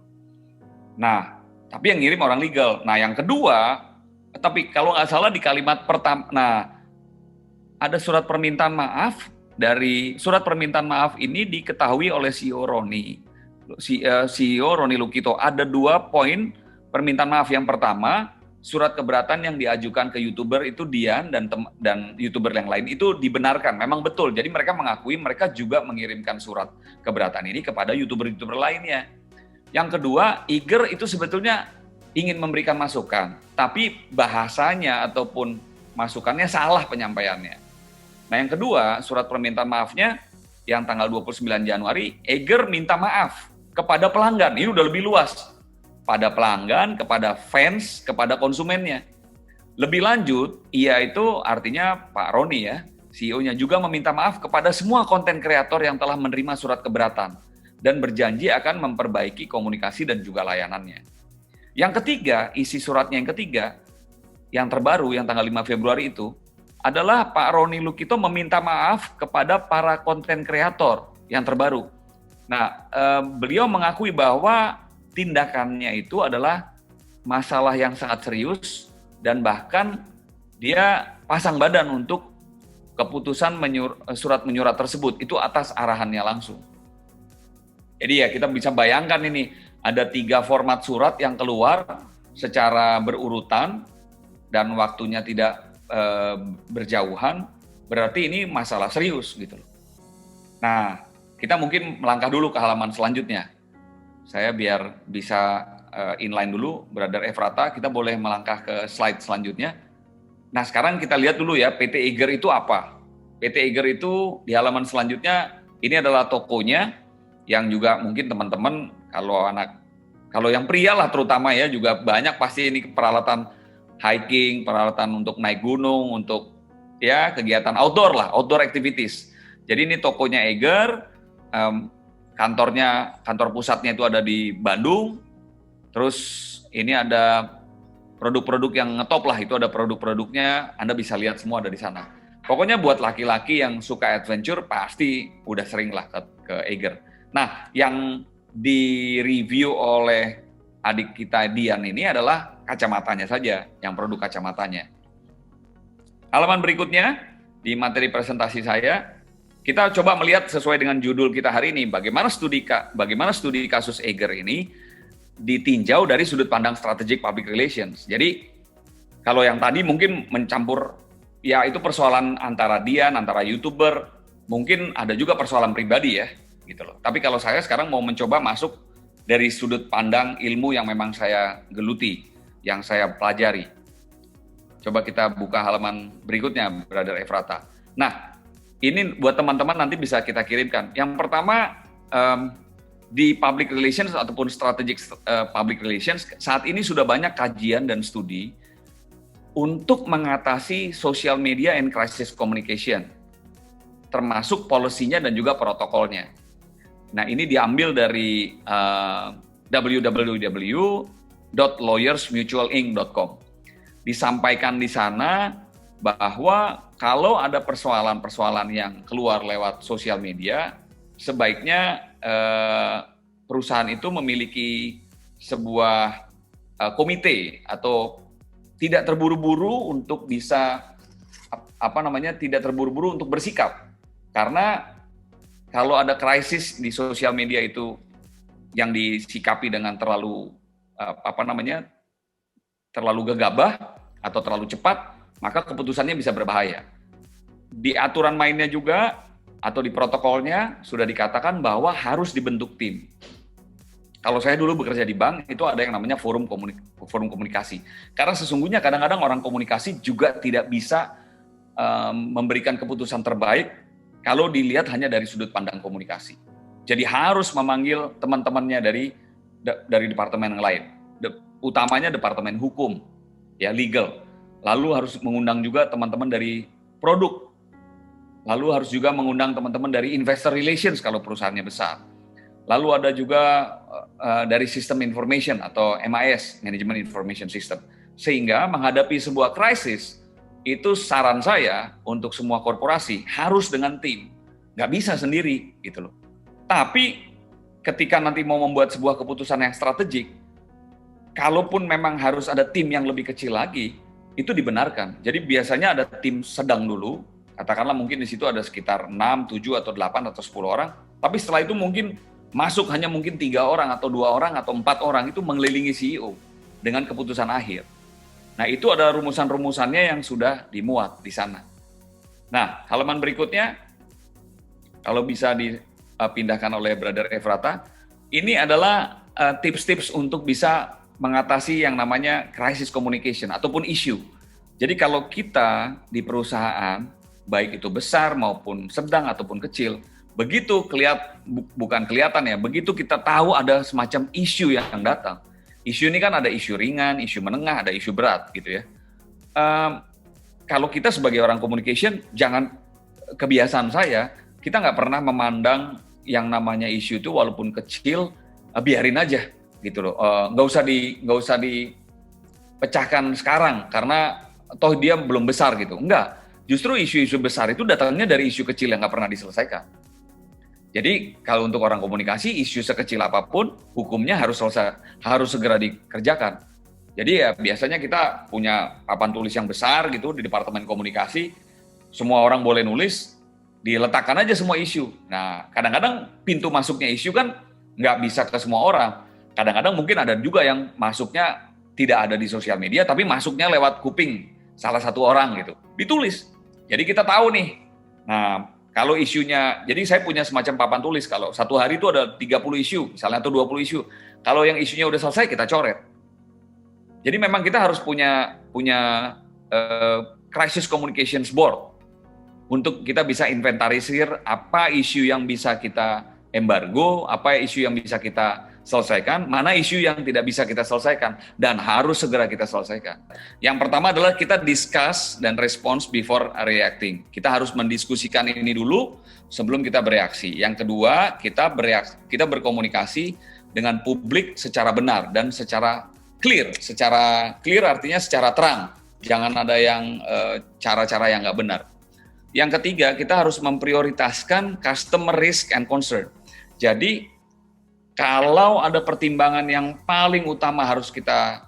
Nah, tapi yang ngirim orang legal. Nah, yang kedua, tapi kalau nggak salah di kalimat pertama, nah ada surat permintaan maaf. Dari surat permintaan maaf ini diketahui oleh CEO Roni Lukito. Ada 2 poin permintaan maaf. Yang pertama, surat keberatan yang diajukan ke YouTuber itu Dian dan YouTuber yang lain itu dibenarkan. Memang betul. Jadi mereka mengakui mereka juga mengirimkan surat keberatan ini kepada YouTuber lainnya. Yang kedua, Eiger itu sebetulnya ingin memberikan masukan, tapi bahasanya ataupun masukannya salah penyampaiannya. Nah yang kedua, surat permintaan maafnya yang tanggal 29 Januari, Eiger minta maaf kepada pelanggan. Ini udah lebih luas. Pada pelanggan, kepada fans, kepada konsumennya. Lebih lanjut, ia itu artinya Pak Roni ya, CEO-nya juga meminta maaf kepada semua konten kreator yang telah menerima surat keberatan dan berjanji akan memperbaiki komunikasi dan juga layanannya. Yang ketiga, isi suratnya yang ketiga, yang terbaru, yang tanggal 5 Februari itu, adalah Pak Roni Lukito meminta maaf kepada para konten kreator yang terbaru. Nah, beliau mengakui bahwa tindakannya itu adalah masalah yang sangat serius dan bahkan dia pasang badan untuk keputusan surat menyurat tersebut, itu atas arahannya langsung. Jadi ya kita bisa bayangkan ini, ada 3 format surat yang keluar secara berurutan dan waktunya tidak berjauhan, berarti ini masalah serius gitu loh. Nah, kita mungkin melangkah dulu ke halaman selanjutnya. Saya biar bisa inline dulu, Brother Efrata, kita boleh melangkah ke slide selanjutnya. Nah, sekarang kita lihat dulu ya, PT Eiger itu apa? PT Eiger itu di halaman selanjutnya, ini adalah tokonya, yang juga mungkin teman-teman, kalau yang pria lah terutama ya, juga banyak pasti ini peralatan hiking, peralatan untuk naik gunung, untuk ya kegiatan outdoor lah, outdoor activities. Jadi ini tokonya Eiger, kantor pusatnya itu ada di Bandung. Terus ini ada produk-produk yang ngetop lah, itu ada produk-produknya, Anda bisa lihat semua ada di sana. Pokoknya buat laki-laki yang suka adventure pasti udah sering lah ke Eiger. Nah, yang di-review oleh adik kita Dian ini adalah kacamatanya saja, yang produk kacamatanya. Halaman berikutnya, di materi presentasi saya, kita coba melihat sesuai dengan judul kita hari ini, bagaimana studi kasus Eiger ini ditinjau dari sudut pandang strategic public relations. Jadi, Kalau yang tadi mungkin mencampur, ya itu persoalan antara Dian, antara YouTuber, mungkin ada juga persoalan pribadi ya, gitu loh. Tapi kalau saya sekarang mau mencoba masuk dari sudut pandang ilmu yang memang saya geluti, yang saya pelajari. Coba kita buka halaman berikutnya, Brother Efrata. Nah, ini buat teman-teman nanti bisa kita kirimkan. Yang pertama, di public relations ataupun strategic public relations, saat ini sudah banyak kajian dan studi untuk mengatasi social media and crisis communication, termasuk polisinya dan juga protokolnya. Nah, ini diambil dari www.lawyersmutualinc.com. Disampaikan di sana bahwa kalau ada persoalan-persoalan yang keluar lewat sosial media, sebaiknya perusahaan itu memiliki sebuah komite atau tidak terburu-buru untuk bisa tidak terburu-buru untuk bersikap. Karena kalau ada krisis di sosial media itu yang disikapi dengan terlalu terlalu gegabah atau terlalu cepat, maka keputusannya bisa berbahaya. Di aturan mainnya juga atau di protokolnya sudah dikatakan bahwa harus dibentuk tim. Kalau saya dulu bekerja di bank, itu ada yang namanya forum komunikasi. Karena sesungguhnya kadang-kadang orang komunikasi juga tidak bisa memberikan keputusan terbaik kalau dilihat hanya dari sudut pandang komunikasi. Jadi harus memanggil teman-temannya dari departemen yang lain. Utamanya departemen hukum, ya legal. Lalu harus mengundang juga teman-teman dari produk. Lalu harus juga mengundang teman-teman dari investor relations kalau perusahaannya besar. Lalu ada juga dari sistem information atau MIS, Management Information System. Sehingga menghadapi sebuah krisis, itu saran saya untuk semua korporasi harus dengan tim. Nggak bisa sendiri gitu loh. Tapi ketika nanti mau membuat sebuah keputusan yang strategik, kalaupun memang harus ada tim yang lebih kecil lagi, itu dibenarkan. Jadi biasanya ada tim sedang dulu, katakanlah mungkin di situ ada sekitar 6, 7, atau 8, atau 10 orang, tapi setelah itu mungkin masuk hanya mungkin 3 orang, atau 2 orang, atau 4 orang, itu mengelilingi CEO dengan keputusan akhir. Nah, itu ada rumusan-rumusannya yang sudah dimuat di sana. Nah, halaman berikutnya, kalau bisa dipindahkan oleh Brother Efrata, ini adalah tips-tips untuk bisa mengatasi yang namanya crisis communication ataupun isu. Jadi kalau kita di perusahaan, baik itu besar maupun sedang ataupun kecil, begitu bukan kelihatan ya, begitu kita tahu ada semacam isu yang datang. Isu ini kan ada isu ringan, isu menengah, ada isu berat gitu ya. Kalau kita sebagai orang communication, jangan kebiasaan saya, kita nggak pernah memandang yang namanya isu itu walaupun kecil, biarin aja gitu loh, nggak usah dipecahkan sekarang karena toh dia belum besar gitu. Enggak, justru isu-isu besar itu datangnya dari isu kecil yang nggak pernah diselesaikan. Jadi kalau untuk orang komunikasi, isu sekecil apapun hukumnya harus segera dikerjakan. Jadi ya biasanya kita punya papan tulis yang besar gitu di departemen komunikasi, semua orang boleh nulis, diletakkan aja semua isu. Nah kadang-kadang pintu masuknya isu kan nggak bisa ke semua orang. Kadang-kadang mungkin ada juga yang masuknya tidak ada di sosial media, tapi masuknya lewat kuping salah satu orang gitu. Ditulis. Jadi kita tahu nih. Nah, kalau isunya, jadi saya punya semacam papan tulis. Kalau satu hari itu ada 30 isu, misalnya, atau 20 isu. Kalau yang isunya udah selesai, kita coret. Jadi memang kita harus punya crisis communications board untuk kita bisa inventarisir apa isu yang bisa kita embargo, apa isu yang bisa kita selesaikan, mana isu yang tidak bisa kita selesaikan, dan harus segera kita selesaikan. Yang pertama adalah kita discuss dan response before reacting. Kita harus mendiskusikan ini dulu sebelum kita bereaksi. Yang kedua, kita berkomunikasi dengan publik secara benar dan secara clear. Secara clear artinya secara terang. Jangan ada yang cara-cara yang nggak benar. Yang ketiga, kita harus memprioritaskan customer risk and concern. Jadi, kalau ada pertimbangan yang paling utama harus kita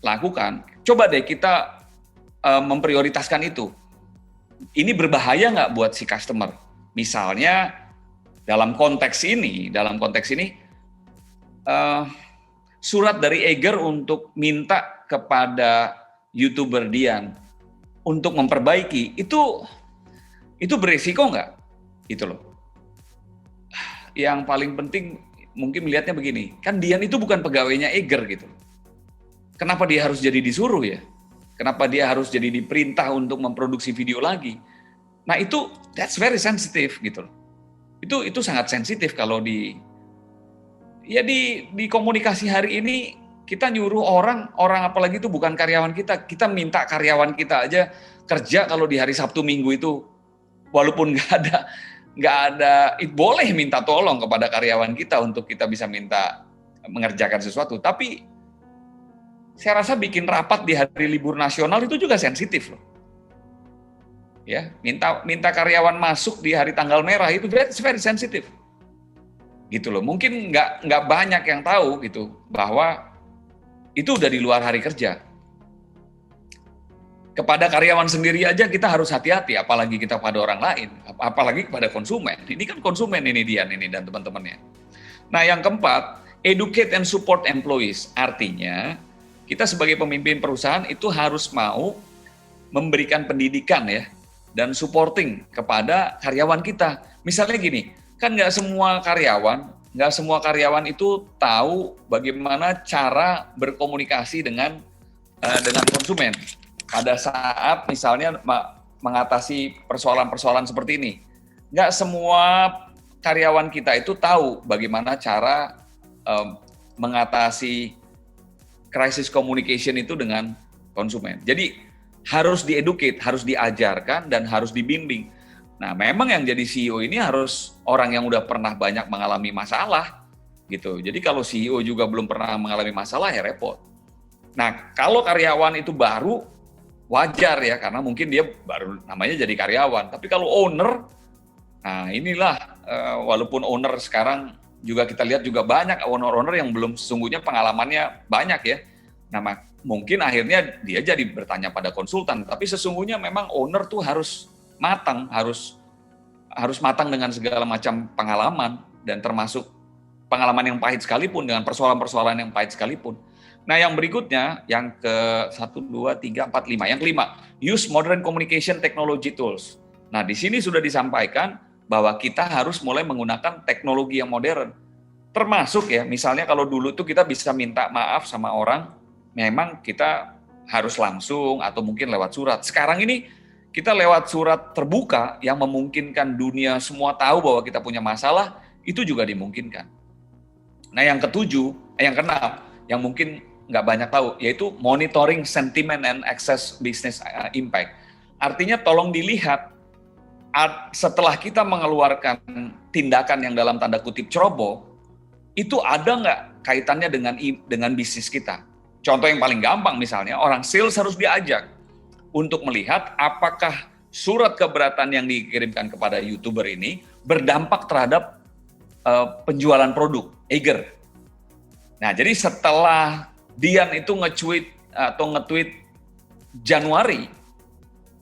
lakukan, coba deh kita memprioritaskan itu. Ini berbahaya nggak buat si customer? Misalnya dalam konteks ini, surat dari Eger untuk minta kepada YouTuber Dian untuk memperbaiki, itu beresiko nggak? Itu loh. Yang paling penting mungkin melihatnya begini, kan Dian itu bukan pegawainya Eger gitu. Kenapa dia harus jadi disuruh ya? Kenapa dia harus jadi diperintah untuk memproduksi video lagi? Nah itu, that's very sensitive gitu loh. Itu sangat sensitif kalau di komunikasi hari ini kita nyuruh orang apalagi itu bukan karyawan kita minta karyawan kita aja kerja kalau di hari Sabtu Minggu itu, walaupun nggak ada, boleh minta tolong kepada karyawan kita untuk kita bisa minta mengerjakan sesuatu, tapi saya rasa bikin rapat di hari libur nasional itu juga sensitif loh. Ya, minta karyawan masuk di hari tanggal merah itu very sensitif. Gitu loh. Mungkin nggak banyak yang tahu gitu bahwa itu udah di luar hari kerja. Kepada karyawan sendiri aja kita harus hati-hati, apalagi kita pada orang lain, apalagi kepada konsumen. Ini kan konsumen ini Dian ini dan teman-temannya. Nah, yang keempat, educate and support employees. Artinya, kita sebagai pemimpin perusahaan itu harus mau memberikan pendidikan ya dan supporting kepada karyawan kita. Misalnya gini, kan nggak semua karyawan itu tahu bagaimana cara berkomunikasi dengan konsumen pada saat misalnya mengatasi persoalan-persoalan seperti ini. Nggak semua karyawan kita itu tahu bagaimana cara mengatasi crisis communication itu dengan konsumen. Jadi harus dieducate, harus diajarkan, dan harus dibimbing. Nah, memang yang jadi CEO ini harus orang yang udah pernah banyak mengalami masalah, gitu. Jadi kalau CEO juga belum pernah mengalami masalah, ya repot. Nah, kalau karyawan itu baru, wajar ya, karena mungkin dia baru namanya jadi karyawan. Tapi kalau owner, nah inilah, walaupun owner sekarang juga kita lihat juga banyak owner-owner yang belum sesungguhnya pengalamannya banyak ya. Nah, mungkin akhirnya dia jadi bertanya pada konsultan, tapi sesungguhnya memang owner tuh harus matang, harus matang dengan segala macam pengalaman, dan termasuk pengalaman yang pahit sekalipun, dengan persoalan-persoalan yang pahit sekalipun. Nah, yang berikutnya, yang ke 1, 2, 3, 4, 5. Yang kelima, use modern communication technology tools. Nah, di sini sudah disampaikan bahwa kita harus mulai menggunakan teknologi yang modern. Termasuk ya, misalnya kalau dulu tuh kita bisa minta maaf sama orang, memang kita harus langsung atau mungkin lewat surat. Sekarang ini kita lewat surat terbuka yang memungkinkan dunia semua tahu bahwa kita punya masalah, itu juga dimungkinkan. Nah, yang keenam, yang mungkin nggak banyak tahu, yaitu monitoring sentiment and access business impact. Artinya tolong dilihat, setelah kita mengeluarkan tindakan yang dalam tanda kutip ceroboh, itu ada nggak kaitannya dengan bisnis kita. Contoh yang paling gampang misalnya, orang sales harus diajak untuk melihat apakah surat keberatan yang dikirimkan kepada YouTuber ini berdampak terhadap penjualan produk Eger. Nah, jadi setelah Dian itu nge-tweet Januari,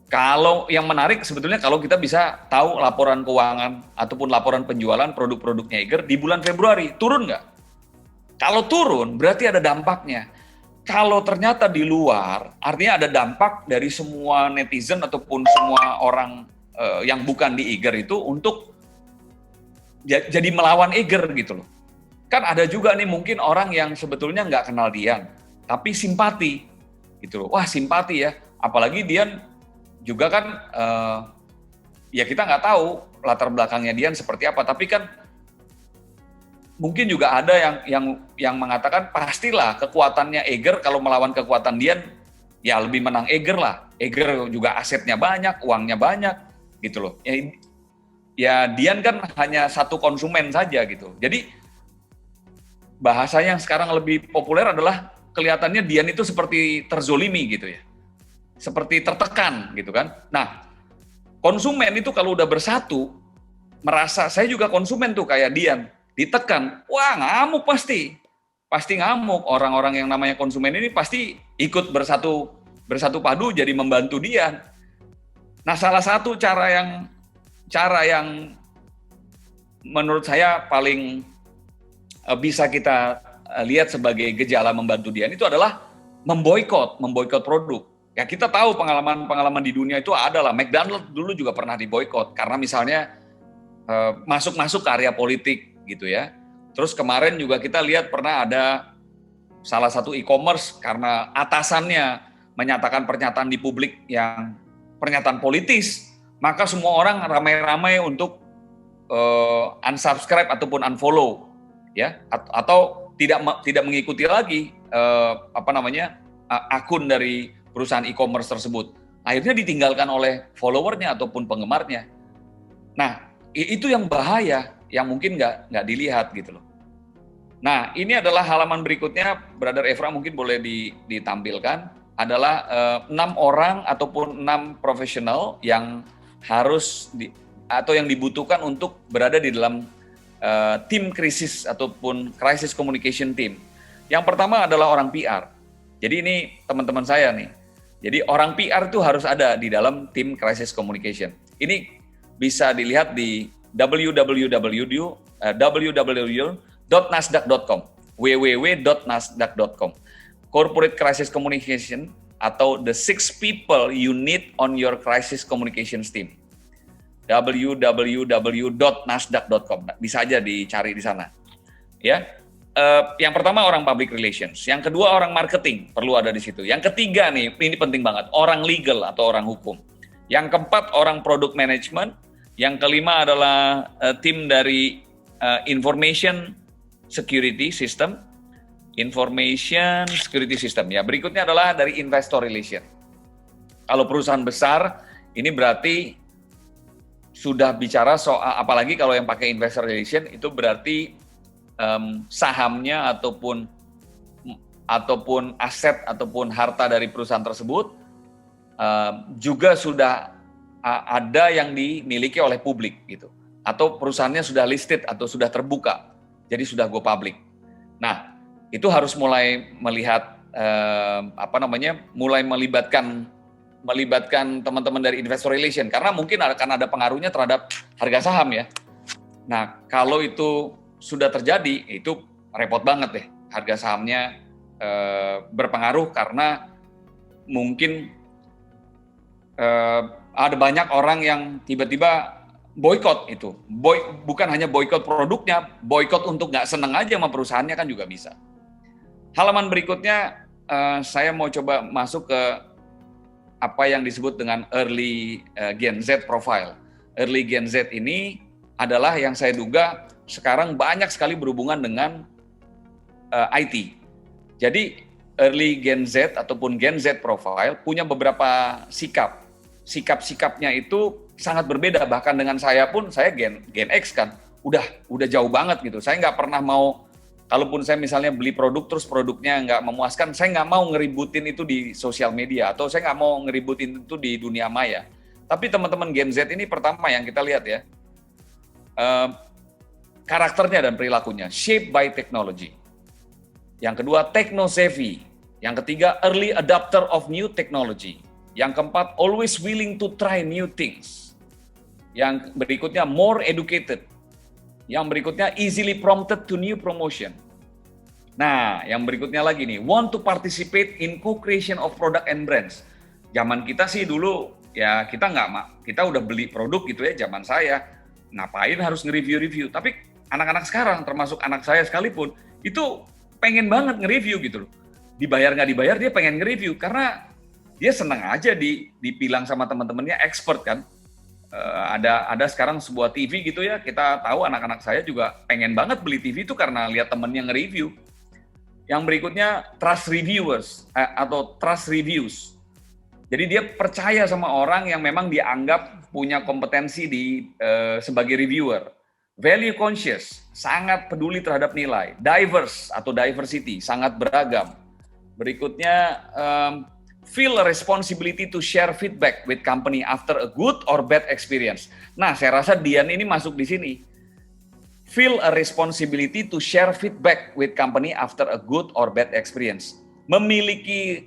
kalau yang menarik sebetulnya kalau kita bisa tahu laporan keuangan ataupun laporan penjualan produk-produknya Eger di bulan Februari, turun nggak? Kalau turun, berarti ada dampaknya. Kalau ternyata di luar, artinya ada dampak dari semua netizen ataupun semua orang yang bukan di Eger itu untuk jadi melawan Eger gitu loh. Kan ada juga nih mungkin orang yang sebetulnya nggak kenal Dian, tapi simpati gitu loh. Wah, simpati ya, apalagi Dian juga kan, ya kita nggak tahu latar belakangnya Dian seperti apa, tapi kan mungkin juga ada yang mengatakan pastilah kekuatannya Eger kalau melawan kekuatan Dian, ya lebih menang Eger lah. Eger juga asetnya banyak, uangnya banyak, gitu loh. Ya Dian kan hanya satu konsumen saja gitu. Jadi bahasa yang sekarang lebih populer adalah kelihatannya Dian itu seperti terzolimi gitu ya. Seperti tertekan gitu kan. Nah, konsumen itu kalau udah bersatu, merasa saya juga konsumen tuh kayak Dian, ditekan, wah ngamuk pasti ngamuk. Orang-orang yang namanya konsumen ini pasti ikut bersatu padu jadi membantu Dian. Nah, salah satu cara yang menurut saya paling bisa kita lihat sebagai gejala membantu Dian itu adalah memboikot produk. Ya kita tahu pengalaman-pengalaman di dunia itu adalah McDonald dulu juga pernah diboikot karena misalnya masuk-masuk ke area politik gitu ya. Terus kemarin juga kita lihat pernah ada salah satu e-commerce karena atasannya menyatakan pernyataan di publik yang pernyataan politis, maka semua orang ramai-ramai untuk unsubscribe ataupun unfollow ya, atau tidak mengikuti lagi akun dari perusahaan e-commerce tersebut. Akhirnya ditinggalkan oleh followernya ataupun penggemarnya. Nah, itu yang bahaya, yang mungkin nggak dilihat gitu loh. Nah, ini adalah halaman berikutnya, Brother Evra mungkin boleh ditampilkan, adalah 6 orang ataupun 6 profesional yang harus atau yang dibutuhkan untuk berada di dalam tim krisis ataupun crisis communication team. Yang pertama adalah orang PR. Jadi ini teman-teman saya nih. Jadi orang PR itu harus ada di dalam tim crisis communication. Ini bisa dilihat di www.nasdaq.com, www.nasdaq.com. Corporate Crisis Communication atau the 6 people you need on your crisis communications team. www.nasdaq.com. Bisa aja dicari di sana. Ya. Yang pertama orang public relations, yang kedua orang marketing, perlu ada di situ. Yang ketiga nih, ini penting banget, orang legal atau orang hukum. Yang keempat orang product management, yang kelima adalah tim dari information security system. Ya, berikutnya adalah dari investor relation. Kalau perusahaan besar, ini berarti sudah bicara soal, apalagi kalau yang pakai investor relation, itu berarti sahamnya ataupun aset ataupun harta dari perusahaan tersebut juga sudah ada yang dimiliki oleh publik gitu, atau perusahaannya sudah listed atau sudah terbuka, jadi sudah go public. Nah, itu harus mulai melihat mulai melibatkan teman-teman dari investor relation karena mungkin akan ada pengaruhnya terhadap harga saham ya. Nah, kalau itu sudah terjadi, itu repot banget deh. Harga sahamnya berpengaruh karena mungkin ada banyak orang yang tiba-tiba boykot itu. Bukan hanya boykot produknya, boykot untuk nggak seneng aja sama perusahaannya kan juga bisa. Halaman berikutnya, saya mau coba masuk ke apa yang disebut dengan early Gen Z profile. Early Gen Z ini adalah yang saya duga sekarang banyak sekali berhubungan dengan IT. Jadi early Gen Z ataupun Gen Z profile punya beberapa sikap. Sikap-sikapnya itu sangat berbeda, bahkan dengan saya pun, saya Gen X kan, udah jauh banget gitu. Saya nggak pernah mau, kalaupun saya misalnya beli produk terus produknya nggak memuaskan, saya nggak mau ngeributin itu di sosial media, atau saya nggak mau ngeributin itu di dunia maya. Tapi teman-teman Gen Z ini pertama yang kita lihat ya, karakternya dan perilakunya, shaped by technology. Yang kedua, techno-savvy. Yang ketiga, early adopter of new technology. Yang keempat, always willing to try new things. Yang berikutnya, more educated. Yang berikutnya, easily prompted to new promotion. Nah, yang berikutnya lagi nih, want to participate in co-creation of product and brands. Zaman kita sih dulu, ya kita udah beli produk gitu ya, zaman saya. Ngapain harus nge-review-review. Tapi anak-anak sekarang, termasuk anak saya sekalipun, itu pengen banget nge-review gitu loh. Dibayar nggak dibayar, dia pengen nge-review. Karena dia senang aja dibilang sama teman-temannya expert kan. Ada sekarang sebuah TV gitu ya, kita tahu anak-anak saya juga pengen banget beli TV itu karena lihat temennya nge-review. Yang berikutnya, trust reviewers atau trust reviews. Jadi dia percaya sama orang yang memang dianggap punya kompetensi sebagai reviewer. Value conscious, sangat peduli terhadap nilai. Diverse atau diversity, sangat beragam. Berikutnya, feel a responsibility to share feedback with company after a good or bad experience. Nah, saya rasa Dian ini masuk di sini. Feel a responsibility to share feedback with company after a good or bad experience. Memiliki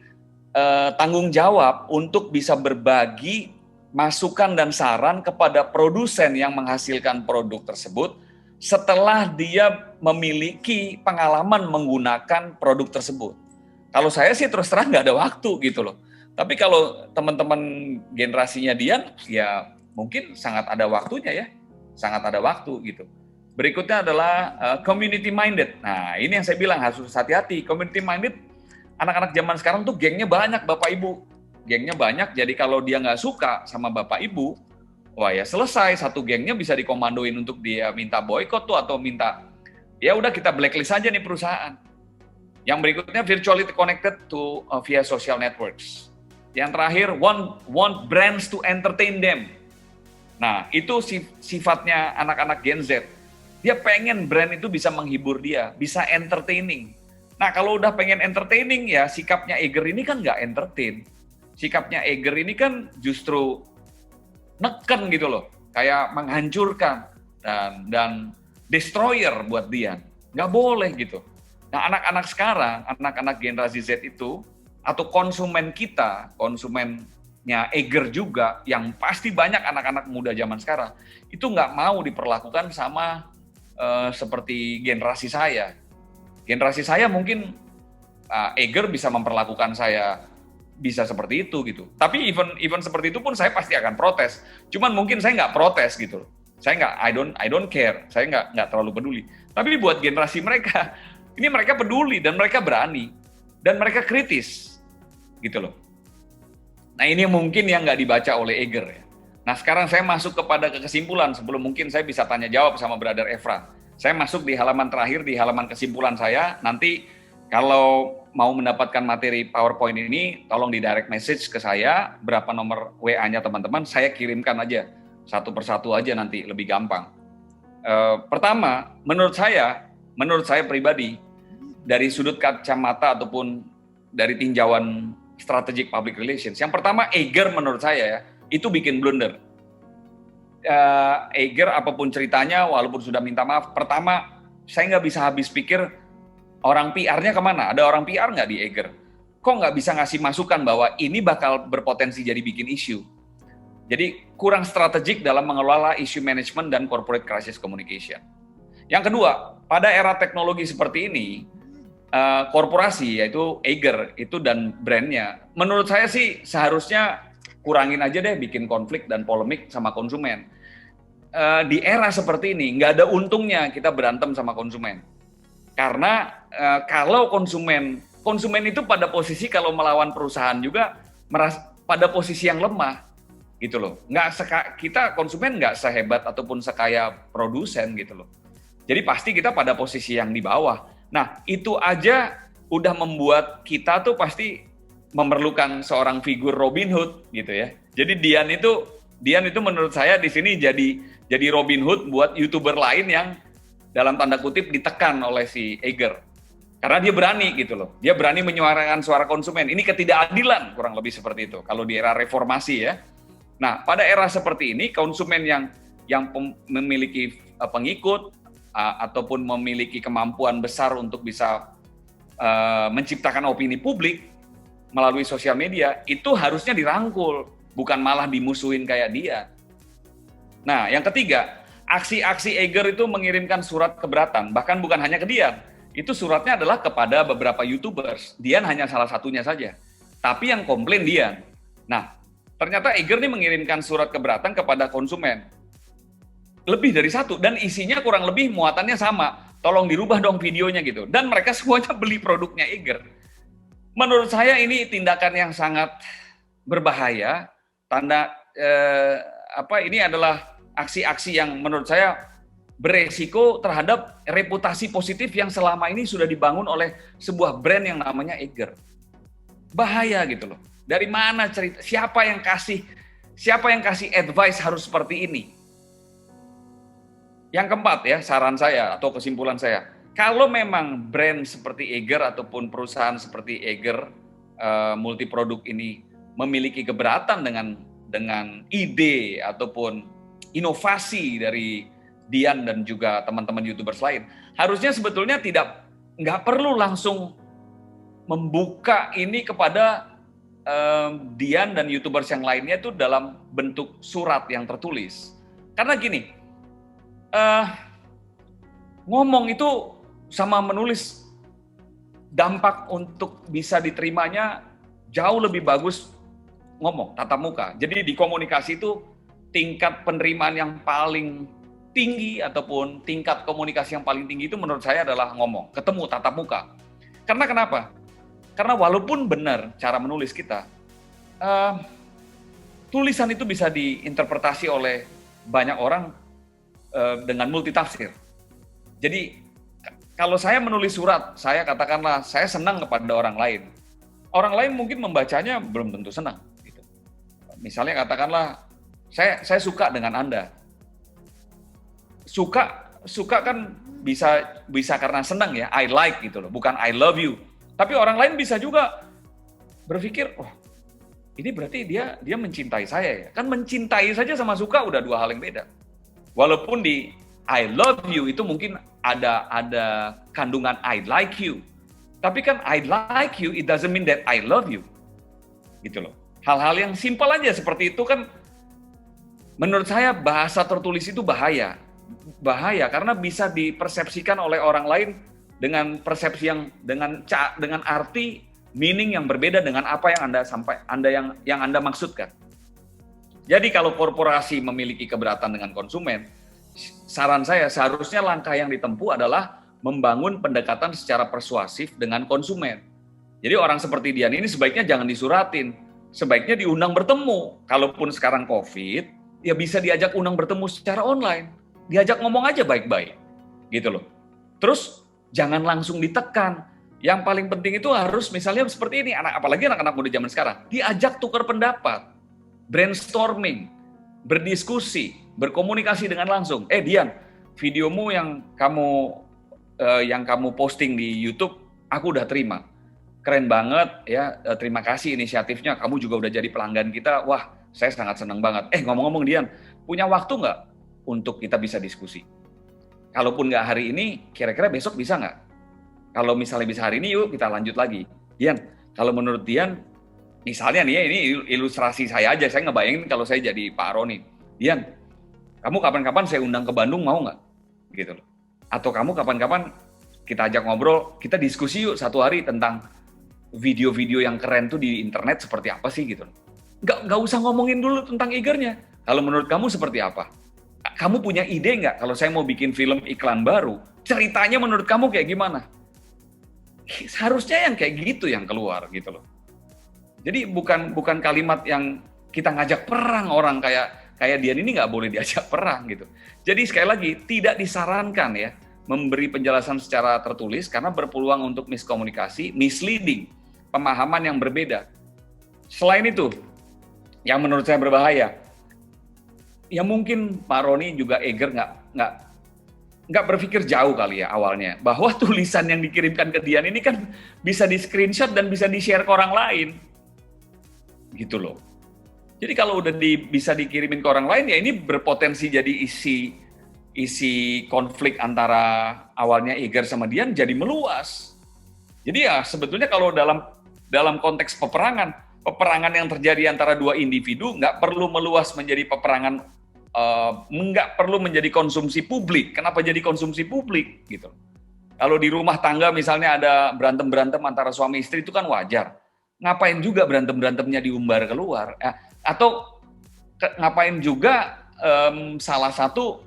tanggung jawab untuk bisa berbagi masukan dan saran kepada produsen yang menghasilkan produk tersebut setelah dia memiliki pengalaman menggunakan produk tersebut. Kalau saya sih terus terang nggak ada waktu gitu loh. Tapi kalau teman-teman generasinya Dian, ya mungkin sangat ada waktunya ya, sangat ada waktu gitu. Berikutnya adalah community minded. Nah, ini yang saya bilang harus hati-hati. Community minded, anak-anak zaman sekarang tuh gengnya banyak, Bapak Ibu. Gengnya banyak, jadi kalau dia nggak suka sama Bapak Ibu, wah ya selesai, satu gengnya bisa dikomandoin untuk dia minta boykot tuh, atau minta, ya udah kita blacklist aja nih perusahaan. Yang berikutnya virtually connected to via social networks. Yang terakhir, want brands to entertain them. Nah, itu sifatnya anak-anak Gen Z. Dia pengen brand itu bisa menghibur dia, bisa entertaining. Nah, kalau udah pengen entertaining ya, sikapnya Eger ini kan nggak entertain. Sikapnya Eger ini kan justru neken gitu loh, kayak menghancurkan dan destroyer buat dia. Nggak boleh gitu. Nah, anak-anak sekarang, anak-anak generasi Z itu, atau konsumen kita, konsumennya Eger juga, yang pasti banyak anak-anak muda zaman sekarang, itu nggak mau diperlakukan sama seperti generasi saya. Generasi saya mungkin Eger bisa memperlakukan saya bisa seperti itu gitu. Tapi even seperti itu pun saya pasti akan protes. Cuman mungkin saya nggak protes gitu. Saya nggak, I don't care. Saya nggak terlalu peduli. Tapi buat generasi mereka, ini mereka peduli dan mereka berani dan mereka kritis. Gitu loh. Nah, ini mungkin yang nggak dibaca oleh Eger ya. Nah, sekarang saya masuk kepada kesimpulan sebelum mungkin saya bisa tanya jawab sama Brother Efra. Saya masuk di halaman terakhir, di halaman kesimpulan saya. Nanti kalau mau mendapatkan materi PowerPoint ini, tolong di direct message ke saya, berapa nomor WA-nya teman-teman, saya kirimkan aja. Satu persatu aja nanti, lebih gampang. Pertama, menurut saya pribadi, dari sudut kacamata ataupun dari tinjauan strategic public relations. Yang pertama, Eger menurut saya ya, itu bikin blunder. Eger apapun ceritanya, walaupun sudah minta maaf, pertama, saya nggak bisa habis pikir orang PR-nya kemana? Ada orang PR nggak di Eger? Kok nggak bisa ngasih masukan bahwa ini bakal berpotensi jadi bikin isu? Jadi kurang strategik dalam mengelola isu manajemen dan corporate crisis communication. Yang kedua, pada era teknologi seperti ini, korporasi yaitu Eger itu dan brandnya, menurut saya sih seharusnya kurangin aja deh bikin konflik dan polemik sama konsumen. Di era seperti ini nggak ada untungnya kita berantem sama konsumen, karena kalau konsumen itu pada posisi kalau melawan perusahaan juga pada posisi yang lemah gitu loh. Kita konsumen nggak sehebat ataupun sekaya produsen gitu loh. Jadi pasti kita pada posisi yang di bawah. Nah, itu aja udah membuat kita tuh pasti memerlukan seorang figur Robin Hood gitu ya. Jadi Dian itu menurut saya di sini jadi Robin Hood buat YouTuber lain yang dalam tanda kutip ditekan oleh si Eger. Karena dia berani gitu loh. Dia berani menyuarakan suara konsumen. Ini ketidakadilan kurang lebih seperti itu kalau di era reformasi ya. Nah, pada era seperti ini konsumen yang memiliki pengikut ataupun memiliki kemampuan besar untuk bisa menciptakan opini publik melalui sosial media, itu harusnya dirangkul, bukan malah dimusuhin kayak dia. Nah, yang ketiga, aksi-aksi Eger itu mengirimkan surat keberatan, bahkan bukan hanya ke Dian, itu suratnya adalah kepada beberapa YouTubers. Dian hanya salah satunya saja, tapi yang komplain Dian. Nah, ternyata Eger ini mengirimkan surat keberatan kepada konsumen. Lebih dari satu, dan isinya kurang lebih muatannya sama. Tolong dirubah dong videonya gitu. Dan mereka semuanya beli produknya Eger. Menurut saya ini tindakan yang sangat berbahaya. Ini adalah aksi-aksi yang menurut saya beresiko terhadap reputasi positif yang selama ini sudah dibangun oleh sebuah brand yang namanya Eger. Bahaya gitu loh. Dari mana cerita? Siapa yang kasih advice harus seperti ini? Yang keempat ya, saran saya atau kesimpulan saya, kalau memang brand seperti Eger ataupun perusahaan seperti Eger multiproduk ini memiliki keberatan dengan ide ataupun inovasi dari Dian dan juga teman-teman YouTubers lain, harusnya sebetulnya nggak perlu langsung membuka ini kepada Dian dan YouTubers yang lainnya itu dalam bentuk surat yang tertulis. Karena gini, ngomong itu sama menulis dampak untuk bisa diterimanya jauh lebih bagus ngomong, tatap muka. Jadi di komunikasi itu tingkat penerimaan yang paling tinggi ataupun tingkat komunikasi yang paling tinggi itu menurut saya adalah ngomong, ketemu, tatap muka. Karena kenapa? Karena walaupun benar cara menulis kita, tulisan itu bisa diinterpretasi oleh banyak orang dengan multitafsir. Jadi kalau saya menulis surat, saya katakanlah saya senang kepada orang lain. Orang lain mungkin membacanya belum tentu senang. Gitu. Misalnya katakanlah saya suka dengan Anda. Suka kan bisa karena senang ya, I like gitu loh, bukan I love you. Tapi orang lain bisa juga berpikir, oh ini berarti dia mencintai saya ya. Kan mencintai saja sama suka udah dua hal yang beda. Walaupun di I love you itu mungkin ada kandungan I like you. Tapi kan I like you, it doesn't mean that I love you. Gitu loh. Hal-hal yang simpel aja seperti itu kan menurut saya bahasa tertulis itu bahaya. Bahaya karena bisa dipersepsikan oleh orang lain dengan persepsi dengan arti meaning yang berbeda dengan apa yang Anda maksudkan. Jadi kalau korporasi memiliki keberatan dengan konsumen, saran saya seharusnya langkah yang ditempuh adalah membangun pendekatan secara persuasif dengan konsumen. Jadi orang seperti Dian ini sebaiknya jangan disuratin, sebaiknya diundang bertemu. Kalaupun sekarang COVID, ya bisa diajak undang bertemu secara online. Diajak ngomong aja baik-baik, gitu loh. Terus jangan langsung ditekan. Yang paling penting itu harus misalnya seperti ini, apalagi anak-anak muda zaman sekarang, diajak tukar pendapat, brainstorming, berdiskusi, berkomunikasi dengan langsung. Dian, videomu yang kamu posting di YouTube, aku udah terima. Keren banget ya, terima kasih inisiatifnya. Kamu juga udah jadi pelanggan kita. Wah, saya sangat senang banget. Ngomong-ngomong Dian, punya waktu nggak untuk kita bisa diskusi? Kalaupun nggak hari ini, kira-kira besok bisa nggak? Kalau misalnya bisa hari ini, yuk kita lanjut lagi. Dian, kalau menurut Dian, misalnya nih ya, ini ilustrasi saya aja, saya ngebayangin kalau saya jadi Pak Roni. Dian, kamu kapan-kapan saya undang ke Bandung, mau nggak? Gitu loh. Atau kamu kapan-kapan kita ajak ngobrol, kita diskusi yuk satu hari tentang video-video yang keren tuh di internet seperti apa sih gitu. Nggak usah ngomongin dulu tentang Eager-nya. Kalau menurut kamu seperti apa? Kamu punya ide nggak kalau saya mau bikin film iklan baru, ceritanya menurut kamu kayak gimana? Harusnya yang kayak gitu yang keluar gitu loh. Jadi bukan kalimat yang kita ngajak perang orang kayak Dian ini nggak boleh diajak perang gitu. Jadi sekali lagi tidak disarankan ya memberi penjelasan secara tertulis karena berpeluang untuk miskomunikasi, misleading, pemahaman yang berbeda. Selain itu, yang menurut saya berbahaya, ya mungkin Pak Roni juga Eager nggak berpikir jauh kali ya awalnya bahwa tulisan yang dikirimkan ke Dian ini kan bisa di screenshot dan bisa di share ke orang lain, gitu loh. Jadi kalau udah bisa dikirimin ke orang lain ya ini berpotensi jadi isi konflik antara awalnya Eager sama Dian jadi meluas. Jadi ya sebetulnya kalau dalam konteks peperangan yang terjadi antara dua individu nggak perlu meluas menjadi peperangan, nggak perlu menjadi konsumsi publik. Kenapa jadi konsumsi publik gitu? Kalau di rumah tangga misalnya ada berantem antara suami istri itu kan wajar. Ngapain juga berantemnya diumbar keluar? Atau ngapain juga salah satu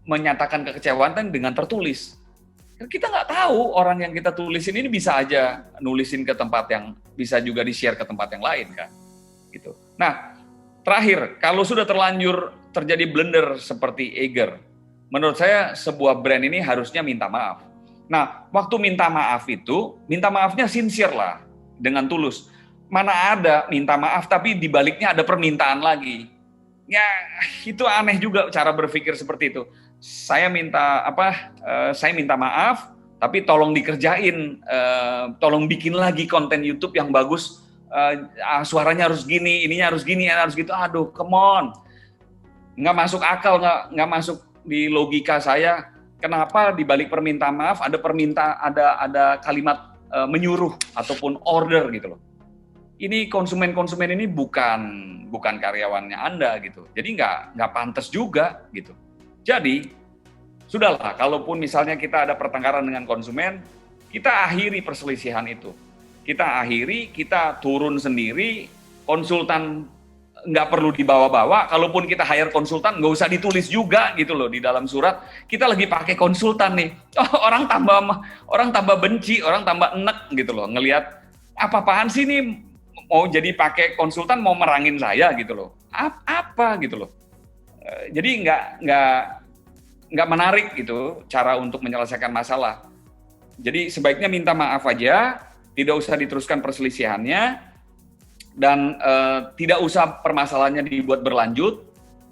menyatakan kekecewaan dengan tertulis? Kita nggak tahu orang yang kita tulisin ini bisa aja nulisin ke tempat yang bisa juga di-share ke tempat yang lain kan, gitu. Nah, terakhir, kalau sudah terlanjur terjadi blunder seperti Eager, menurut saya sebuah brand ini harusnya minta maaf. Nah, waktu minta maaf itu, minta maafnya sincere lah, dengan tulus. Mana ada minta maaf tapi di baliknya ada permintaan lagi. Ya, itu aneh juga cara berpikir seperti itu. Saya minta maaf, tapi tolong dikerjain, tolong bikin lagi konten YouTube yang bagus, suaranya harus gini, ininya harus gini, harus gitu. Aduh, come on, nggak masuk akal, nggak masuk di logika saya. Kenapa di balik permintaan maaf ada kalimat menyuruh ataupun order gitu loh. Ini konsumen ini bukan karyawannya Anda gitu. Jadi nggak pantas juga gitu. Jadi, sudahlah, kalaupun misalnya kita ada pertengkaran dengan konsumen, kita akhiri perselisihan itu. Kita turun sendiri, konsultan nggak perlu dibawa-bawa, kalaupun kita hire konsultan nggak usah ditulis juga gitu loh di dalam surat, kita lagi pakai konsultan nih. Orang tambah benci, orang tambah enek gitu loh, ngelihat apa-apaan sih nih mau jadi pakai konsultan mau merangin saya gitu loh. Apa gitu loh. Jadi nggak menarik gitu cara untuk menyelesaikan masalah. Jadi sebaiknya minta maaf aja, tidak usah diteruskan perselisihannya, dan tidak usah permasalahannya dibuat berlanjut,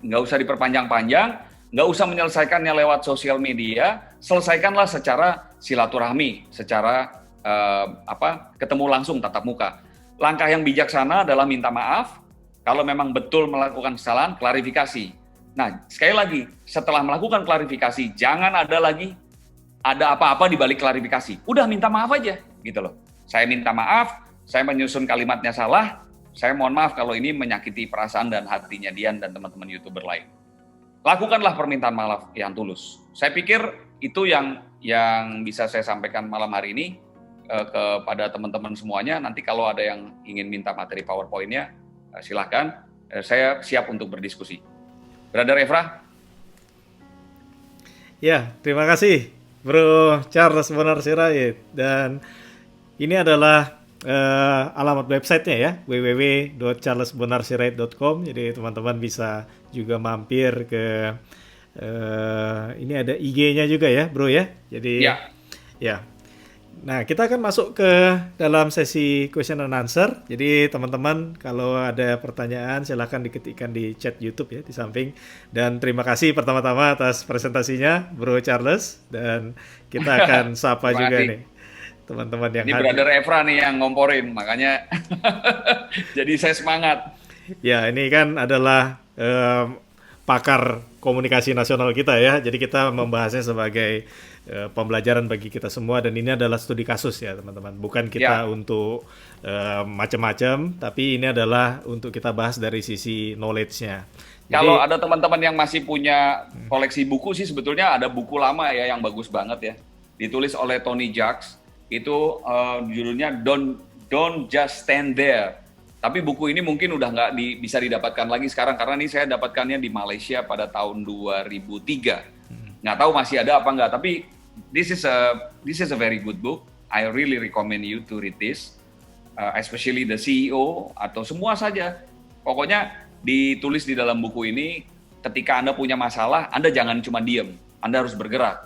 nggak usah diperpanjang-panjang, nggak usah menyelesaikannya lewat sosial media, selesaikanlah secara silaturahmi, secara ketemu langsung tatap muka. Langkah yang bijaksana adalah minta maaf, kalau memang betul melakukan kesalahan, klarifikasi. Nah, sekali lagi, setelah melakukan klarifikasi, jangan ada apa-apa di balik klarifikasi. Udah minta maaf aja, gitu loh. Saya minta maaf, saya menyusun kalimatnya salah, saya mohon maaf kalau ini menyakiti perasaan dan hatinya Dian dan teman-teman YouTuber lain. Lakukanlah permintaan maaf yang tulus. Saya pikir itu yang bisa saya sampaikan malam hari ini kepada teman-teman semuanya. Nanti kalau ada yang ingin minta materi PowerPoint-nya, silahkan. Saya siap untuk berdiskusi. Brother Efra? Ya, terima kasih Bro Charles Bonar Sirait. Dan ini adalah alamat websitenya ya, www.charlesbonarsirait.com. Jadi teman-teman bisa juga mampir ke ini ada IG-nya juga ya, Bro ya. Jadi ya. Nah, kita akan masuk ke dalam sesi question and answer. Jadi teman-teman kalau ada pertanyaan silahkan diketikkan di chat YouTube ya di samping. Dan terima kasih pertama-tama atas presentasinya Bro Charles, dan kita akan sapa juga nih teman-teman yang ini Brother Efra nih yang ngomporin, makanya jadi saya semangat. Ya, ini kan adalah pakar komunikasi nasional kita ya, jadi kita membahasnya sebagai pembelajaran bagi kita semua, dan ini adalah studi kasus ya teman-teman, bukan kita untuk macam-macam, tapi ini adalah untuk kita bahas dari sisi knowledge-nya. Kalau ada teman-teman yang masih punya koleksi buku sih, sebetulnya ada buku lama ya yang bagus banget ya, ditulis oleh Tony Jacques. Itu judulnya Don't Just Stand There. Tapi buku ini mungkin udah nggak bisa didapatkan lagi sekarang, karena ini saya dapatkannya di Malaysia pada tahun 2003. Nggak tahu masih ada apa nggak, tapi this is a very good book. I really recommend you to read this, especially the CEO atau semua saja. Pokoknya ditulis di dalam buku ini, ketika Anda punya masalah, Anda jangan cuma diem, Anda harus bergerak,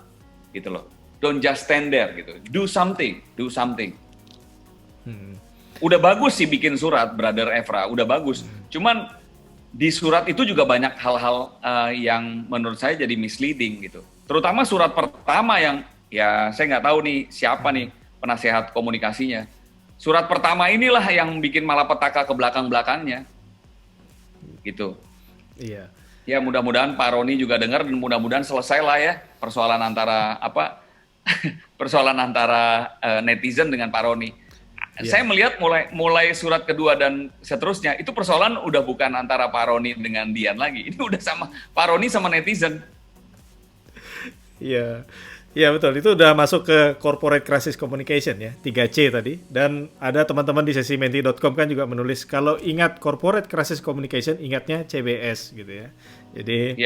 gitu loh. Don't just stand there gitu. Do something. Udah bagus sih bikin surat, Brother Efra, udah bagus. Cuman di surat itu juga banyak hal-hal yang menurut saya jadi misleading gitu. Terutama surat pertama yang ya saya nggak tahu nih siapa nih penasehat komunikasinya. Surat pertama inilah yang bikin malapetaka ke belakang-belakangnya. Gitu. Iya. Ya mudah-mudahan Pak Roni juga dengar, dan mudah-mudahan selesai lah ya persoalan antara netizen dengan Pak Roni. Saya melihat mulai surat kedua dan seterusnya, itu persoalan udah bukan antara Pak Roni dengan Dian lagi. Ini udah sama Pak Roni sama netizen. Iya. Iya betul, itu udah masuk ke corporate crisis communication ya, 3C tadi. Dan ada teman-teman di sesi menti.com kan juga menulis, kalau ingat corporate crisis communication, ingatnya CBS gitu ya. Jadi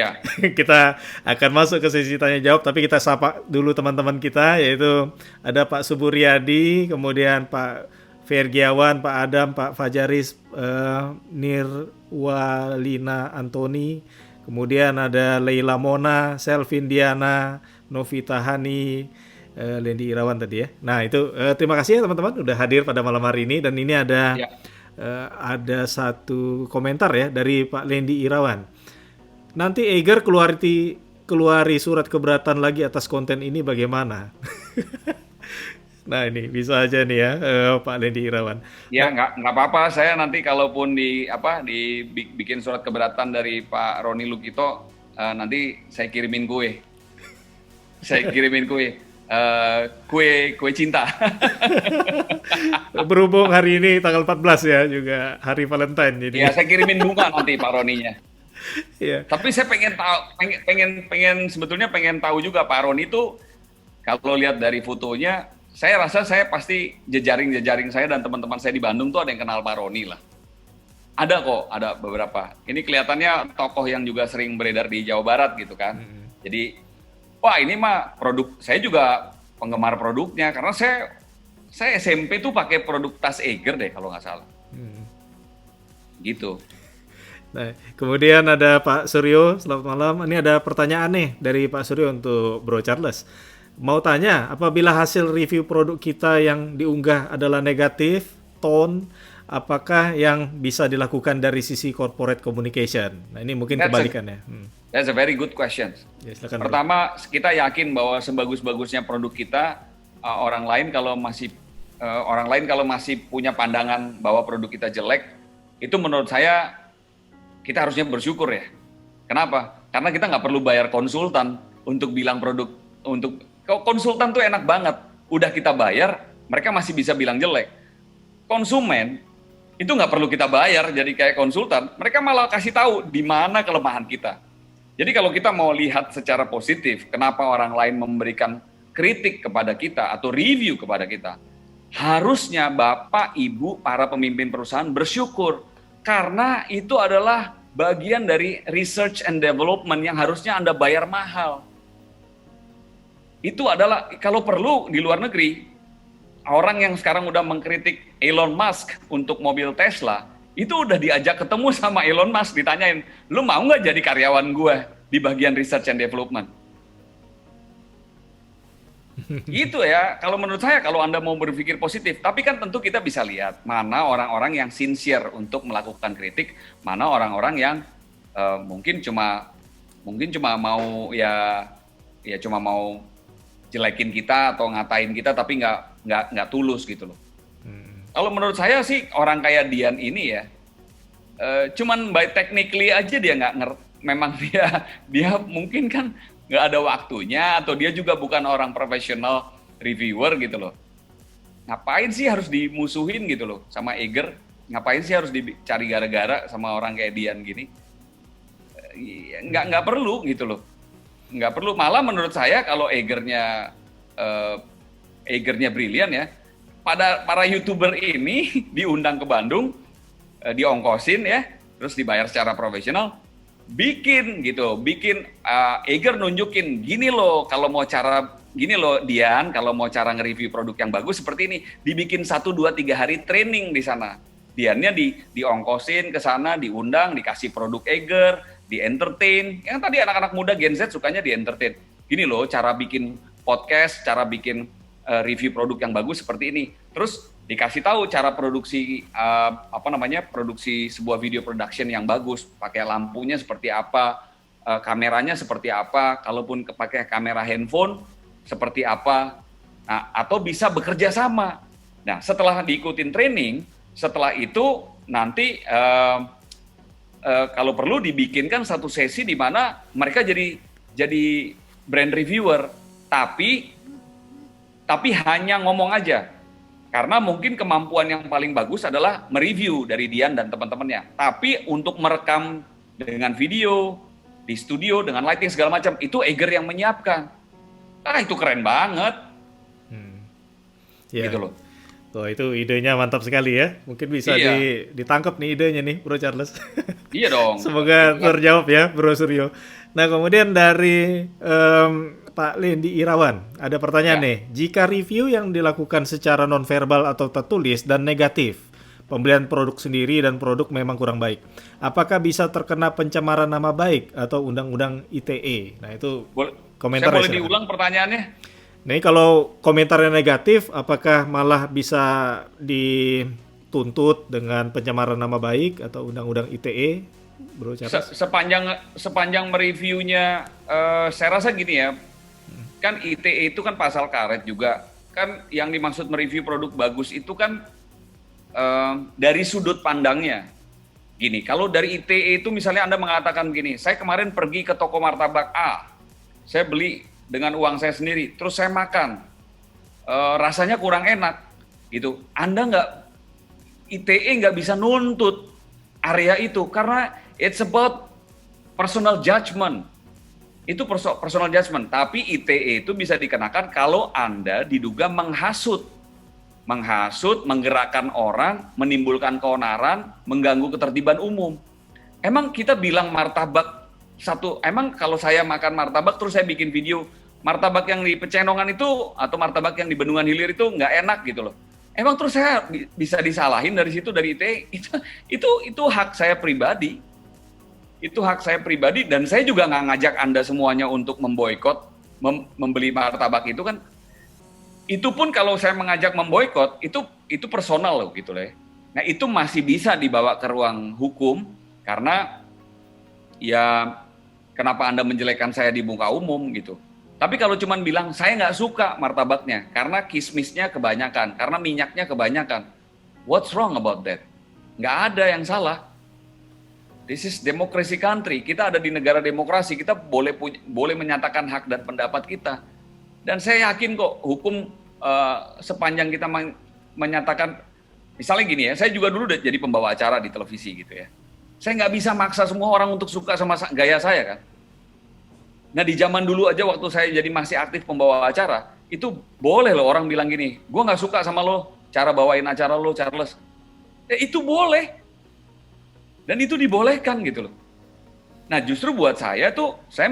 kita akan masuk ke sesi tanya jawab, tapi kita sapa dulu teman-teman kita, yaitu ada Pak Suburyadi, kemudian Pak Fergiawan, Pak Adam, Pak Fajaris, Nirwalina Antoni, kemudian ada Leila Mona, Selvin Diana, Novita Hani, Lendi Irawan tadi ya. Nah itu terima kasih ya teman-teman udah hadir pada malam hari ini, dan ini ada satu komentar ya dari Pak Lendi Irawan. Nanti Eiger keluari surat keberatan lagi atas konten ini bagaimana? Nah ini bisa aja nih ya Pak Lendi Irawan. Ya nggak apa-apa, saya nanti kalaupun dibikin surat keberatan dari Pak Roni Lukito, nanti saya kirimin kue. Kue cinta. Berhubung hari ini tanggal 14 ya, juga hari Valentine. Jadi. Ya saya kirimin bunga nanti Pak Roninya. Iya. Tapi saya sebetulnya pengen tahu juga Pak Roni itu, kalau lihat dari fotonya, saya rasa saya pasti jejaring saya dan teman-teman saya di Bandung tuh ada yang kenal Pak Roni lah. Ada kok, ada beberapa. Ini kelihatannya tokoh yang juga sering beredar di Jawa Barat gitu kan. Jadi, wah ini mah produk, saya juga penggemar produknya karena saya SMP tuh pakai produk tas Eiger deh kalau nggak salah. Gitu. Nah, kemudian ada Pak Suryo, selamat malam. Ini ada pertanyaan nih dari Pak Suryo untuk Bro Charles. Mau tanya, apabila hasil review produk kita yang diunggah adalah negatif, tone, apakah yang bisa dilakukan dari sisi corporate communication? Nah, ini mungkin kebalikannya. That's a very good question. Ya, silakan, Bro. Pertama, kita yakin bahwa sebagus-bagusnya produk kita, orang lain kalau masih punya pandangan bahwa produk kita jelek, itu menurut saya kita harusnya bersyukur ya. Kenapa? Karena kita nggak perlu bayar konsultan untuk bilang produk, konsultan tuh enak banget. Udah kita bayar, mereka masih bisa bilang jelek. Konsumen itu nggak perlu kita bayar jadi kayak konsultan, mereka malah kasih tahu di mana kelemahan kita. Jadi kalau kita mau lihat secara positif, kenapa orang lain memberikan kritik kepada kita atau review kepada kita, harusnya Bapak, Ibu, para pemimpin perusahaan bersyukur. Karena itu adalah bagian dari research and development yang harusnya Anda bayar mahal. Itu adalah, kalau perlu di luar negeri, orang yang sekarang udah mengkritik Elon Musk untuk mobil Tesla, itu udah diajak ketemu sama Elon Musk, ditanyain, lu mau nggak jadi karyawan gue di bagian research and development? Itu ya, kalau menurut saya kalau Anda mau berpikir positif, tapi kan tentu kita bisa lihat mana orang-orang yang sincere untuk melakukan kritik, mana orang-orang yang mungkin cuma mau cuma mau jelekin kita atau ngatain kita tapi nggak tulus gitu loh. Kalau menurut saya sih orang kayak Dian ini ya, cuman by technically aja dia nggak ngerti, memang dia mungkin kan nggak ada waktunya atau dia juga bukan orang profesional reviewer gitu loh. Ngapain sih harus dimusuhin gitu loh sama Eiger? Ngapain sih harus dicari gara-gara sama orang kayak Dian gini? Nggak perlu gitu loh. Nggak perlu. Malah menurut saya kalau Eigernya brilian ya, para YouTuber ini diundang ke Bandung, diongkosin ya, terus dibayar secara profesional, bikin Eiger nunjukin gini loh Dian, kalau mau cara nge-review produk yang bagus seperti ini, dibikin 1, 2, 3 hari training di sana. Diannya diongkosin ke sana, diundang, dikasih produk Eiger, di-entertain. Yang tadi anak-anak muda Gen Z sukanya di-entertain. Gini loh cara bikin podcast, cara bikin review produk yang bagus seperti ini. Terus dikasih tahu cara produksi produksi sebuah video production yang bagus, pakai lampunya seperti apa, kameranya seperti apa, kalaupun pakai kamera handphone seperti apa. Nah, atau bisa bekerja sama. Nah, setelah diikutin training, setelah itu nanti kalau perlu dibikinkan satu sesi di mana mereka jadi brand reviewer, tapi hanya ngomong aja. Karena mungkin kemampuan yang paling bagus adalah mereview dari Dian dan teman-temannya. Tapi untuk merekam dengan video, di studio, dengan lighting segala macam, itu Eiger yang menyiapkan. Itu keren banget. Yeah. Gitu loh. Oh, itu idenya mantap sekali ya. Mungkin bisa ditangkap nih idenya nih, Bro Charles. Iya dong. Semoga terjawab ya, Bro Suryo. Nah, kemudian dari Pak Lendi Irawan, ada pertanyaan nih. Jika review yang dilakukan secara nonverbal atau tertulis dan negatif, pembelian produk sendiri dan produk memang kurang baik, apakah bisa terkena pencemaran nama baik atau undang-undang ITE? Nah, itu komentar. Saya boleh diulang pertanyaannya? Nah, kalau komentarnya negatif, apakah malah bisa dituntut dengan pencemaran nama baik atau undang-undang ITE, Bro Charles? Sepanjang mereviewnya, saya rasa gini ya, kan ITE itu kan pasal karet juga, kan yang dimaksud mereview produk bagus itu kan dari sudut pandangnya. Gini, kalau dari ITE itu misalnya Anda mengatakan begini, saya kemarin pergi ke toko martabak A, saya beli dengan uang saya sendiri, terus saya makan, rasanya kurang enak, gitu. ITE nggak bisa nuntut area itu, karena it's about personal judgment. Itu personal judgment, tapi ITE itu bisa dikenakan kalau Anda diduga menghasut menghasut, menggerakkan orang, menimbulkan keonaran, mengganggu ketertiban umum. Emang kita bilang martabak satu, emang kalau saya makan martabak terus saya bikin video, martabak yang di Pecenongan itu atau martabak yang di Bendungan Hilir itu nggak enak gitu loh. Emang terus saya bisa disalahin dari situ, dari ITE? Itu hak saya pribadi. Itu hak saya pribadi, dan saya juga nggak ngajak Anda semuanya untuk memboikot, membeli martabak itu kan. Itu pun kalau saya mengajak memboikot, itu personal loh gitu loh. Nah itu masih bisa dibawa ke ruang hukum, karena ya kenapa Anda menjelekkan saya di muka umum gitu. Tapi kalau cuma bilang saya nggak suka martabaknya karena kismisnya kebanyakan, karena minyaknya kebanyakan, what's wrong about that? Nggak ada yang salah. This is democracy country. Kita ada di negara demokrasi. Kita boleh menyatakan hak dan pendapat kita. Dan saya yakin kok hukum sepanjang kita menyatakan, misalnya gini ya, saya juga dulu udah jadi pembawa acara di televisi gitu ya. Saya nggak bisa maksa semua orang untuk suka sama gaya saya kan. Nah di zaman dulu aja waktu saya jadi masih aktif pembawa acara, itu boleh loh orang bilang gini, gue nggak suka sama lo, cara bawain acara lo, Charles. Itu boleh. Dan itu dibolehkan gitu loh. Nah justru buat saya tuh, saya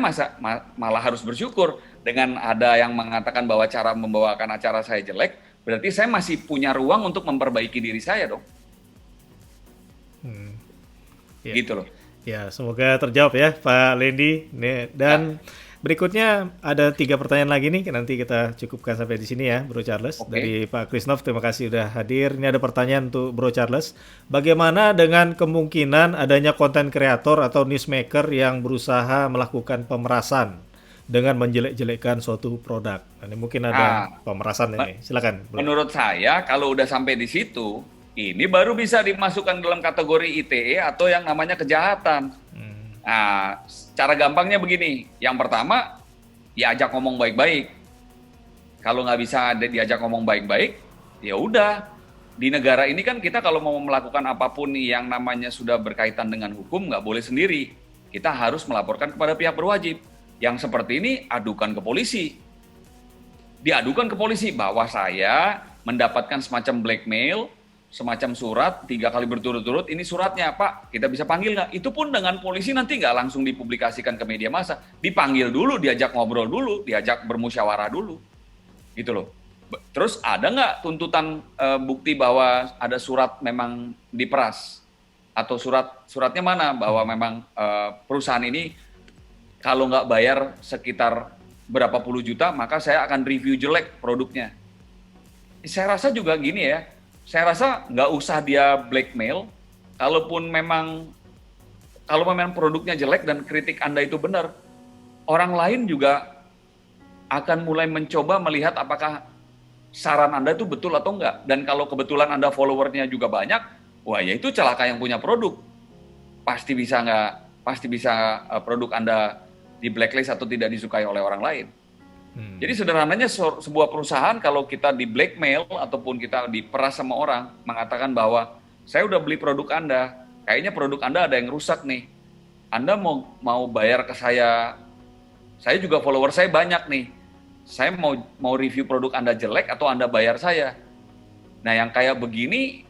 malah harus bersyukur dengan ada yang mengatakan bahwa cara membawakan acara saya jelek, berarti saya masih punya ruang untuk memperbaiki diri saya dong. Ya. Gitu loh. Ya, semoga terjawab ya Pak Lendi. Dan berikutnya ada 3 pertanyaan lagi nih, nanti kita cukupkan sampai di sini ya Bro Charles. Oke. Dari Pak Krisnov, terima kasih udah hadir. Ini ada pertanyaan untuk Bro Charles. Bagaimana dengan kemungkinan adanya konten kreator atau newsmaker yang berusaha melakukan pemerasan dengan menjelek-jelekkan suatu produk? Nah, ini mungkin ada pemerasan ini. Silakan Bro. Menurut saya kalau udah sampai di situ, ini baru bisa dimasukkan dalam kategori ITE atau yang namanya kejahatan. Nah, cara gampangnya begini. Yang pertama, diajak ngomong baik-baik. Kalau nggak bisa diajak ngomong baik-baik, ya udah. Di negara ini kan kita kalau mau melakukan apapun yang namanya sudah berkaitan dengan hukum, nggak boleh sendiri. Kita harus melaporkan kepada pihak berwajib. Yang seperti ini, adukan ke polisi. Diadukan ke polisi bahwa saya mendapatkan semacam blackmail, semacam surat 3 kali berturut-turut, ini suratnya Pak, kita bisa panggil nggak? Itu pun dengan polisi nanti nggak langsung dipublikasikan ke media massa, dipanggil dulu, diajak ngobrol dulu, diajak bermusyawarah dulu, gitu loh. Terus ada nggak tuntutan bukti bahwa ada surat memang diperas? Atau suratnya mana bahwa memang perusahaan ini kalau nggak bayar sekitar berapa puluh juta, maka saya akan review jelek produknya. Saya rasa juga gini ya, saya rasa nggak usah dia blackmail, kalau memang produknya jelek dan kritik Anda itu benar, orang lain juga akan mulai mencoba melihat apakah saran Anda itu betul atau enggak. Dan kalau kebetulan Anda followernya juga banyak, wah ya itu celaka yang punya produk. Pasti bisa produk Anda di blacklist atau tidak disukai oleh orang lain. Jadi sederhananya sebuah perusahaan kalau kita di blackmail ataupun kita diperas sama orang mengatakan bahwa saya udah beli produk Anda, kayaknya produk Anda ada yang rusak nih. Anda mau bayar ke saya juga follower saya banyak nih. Saya mau review produk Anda jelek atau Anda bayar saya. Nah, yang kayak begini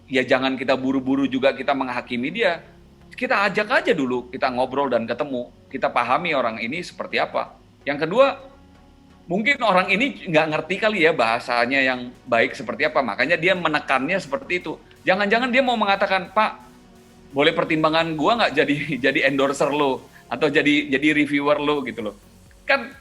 ya jangan kita buru-buru juga kita menghakimi dia. Kita ajak aja dulu, kita ngobrol dan ketemu, kita pahami orang ini seperti apa. Yang kedua, mungkin orang ini nggak ngerti kali ya bahasanya yang baik seperti apa, makanya dia menekannya seperti itu. Jangan-jangan dia mau mengatakan, Pak, boleh pertimbangan gua nggak jadi endorser lo atau jadi reviewer lo gitu loh. Kan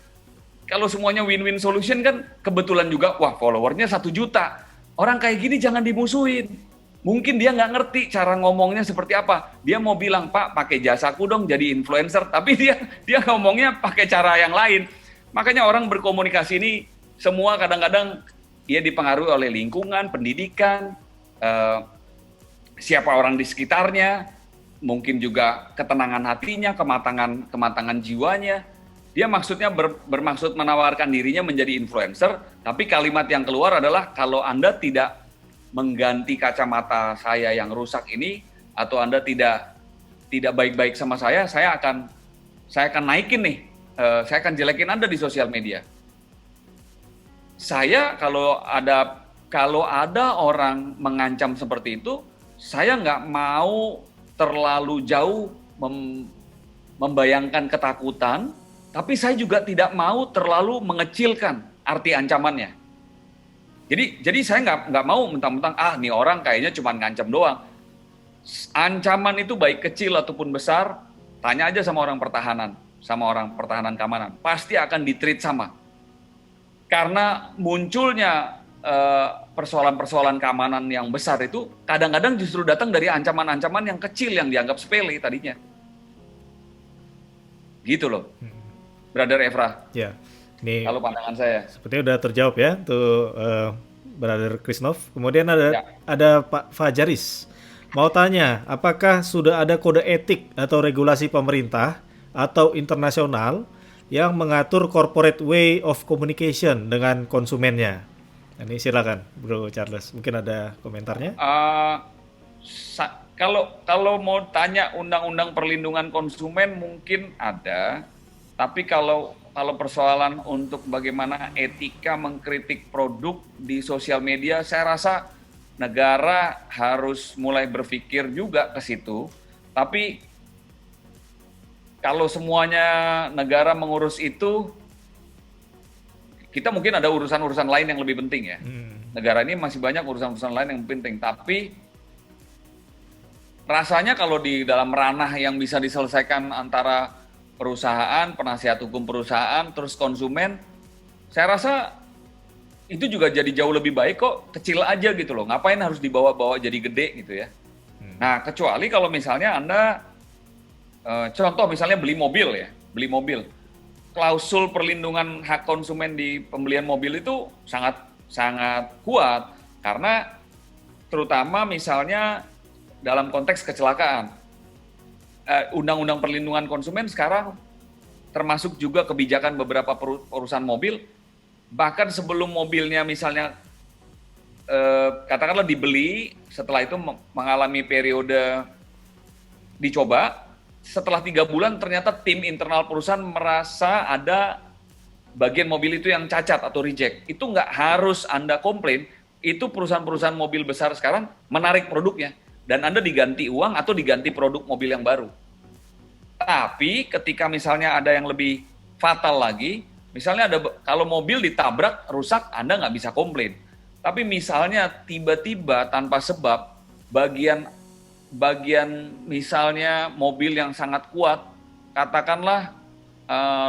kalau semuanya win-win solution kan kebetulan juga, wah followernya 1 juta. Orang kayak gini jangan dimusuhin. Mungkin dia nggak ngerti cara ngomongnya seperti apa. Dia mau bilang, Pak, pakai jasaku dong jadi influencer, tapi dia ngomongnya pakai cara yang lain. Makanya orang berkomunikasi ini semua kadang-kadang dia dipengaruhi oleh lingkungan, pendidikan, siapa orang di sekitarnya, mungkin juga ketenangan hatinya, kematangan jiwanya. Dia maksudnya bermaksud menawarkan dirinya menjadi influencer, tapi kalimat yang keluar adalah kalau Anda tidak mengganti kacamata saya yang rusak ini, atau Anda tidak baik-baik sama saya akan naikin nih. Saya akan jelekin Anda di sosial media. Saya kalau ada kalau ada orang mengancam seperti itu, saya nggak mau terlalu jauh membayangkan ketakutan, tapi saya juga tidak mau terlalu mengecilkan arti ancamannya. Jadi saya nggak mau mentang-mentang nih orang kayaknya cuma ngancam doang. Ancaman itu baik kecil ataupun besar, tanya aja sama orang pertahanan keamanan, pasti akan ditreat sama. Karena munculnya persoalan-persoalan keamanan yang besar itu kadang-kadang justru datang dari ancaman-ancaman yang kecil yang dianggap sepele tadinya. Gitu loh, Brother Efra. Ya, ini Kalau pandangan saya. sepertinya udah terjawab ya tuh Brother Krisnov. Kemudian Ya. ada Pak Fajaris. Mau tanya, apakah sudah ada kode etik atau regulasi pemerintah atau internasional yang mengatur corporate way of communication dengan konsumennya? Ini silakan, Bro Charles. Mungkin ada komentarnya? Kalau mau tanya undang-undang perlindungan konsumen mungkin ada, tapi kalau persoalan untuk bagaimana etika mengkritik produk di sosial media, saya rasa negara harus mulai berpikir juga ke situ. Tapi kalau semuanya negara mengurus itu, kita mungkin ada urusan-urusan lain yang lebih penting ya. Negara ini masih banyak urusan-urusan lain yang penting, tapi rasanya kalau di dalam ranah yang bisa diselesaikan antara perusahaan, penasihat hukum perusahaan, terus konsumen, saya rasa itu juga jadi jauh lebih baik kok, kecil aja gitu loh. Ngapain harus dibawa-bawa jadi gede gitu ya. Nah, kecuali kalau misalnya Anda, contoh misalnya beli mobil. Klausul perlindungan hak konsumen di pembelian mobil itu sangat kuat. Karena terutama misalnya dalam konteks kecelakaan. Undang-undang perlindungan konsumen sekarang termasuk juga kebijakan beberapa perusahaan mobil, bahkan sebelum mobilnya misalnya katakanlah dibeli, setelah itu mengalami periode dicoba, setelah 3 bulan ternyata tim internal perusahaan merasa ada bagian mobil itu yang cacat atau reject. Itu nggak harus Anda komplain, itu perusahaan-perusahaan mobil besar sekarang menarik produknya. Dan Anda diganti uang atau diganti produk mobil yang baru. Tapi ketika misalnya ada yang lebih fatal lagi, misalnya kalau mobil ditabrak, rusak, Anda nggak bisa komplain. Tapi misalnya tiba-tiba tanpa sebab, bagian misalnya mobil yang sangat kuat, katakanlah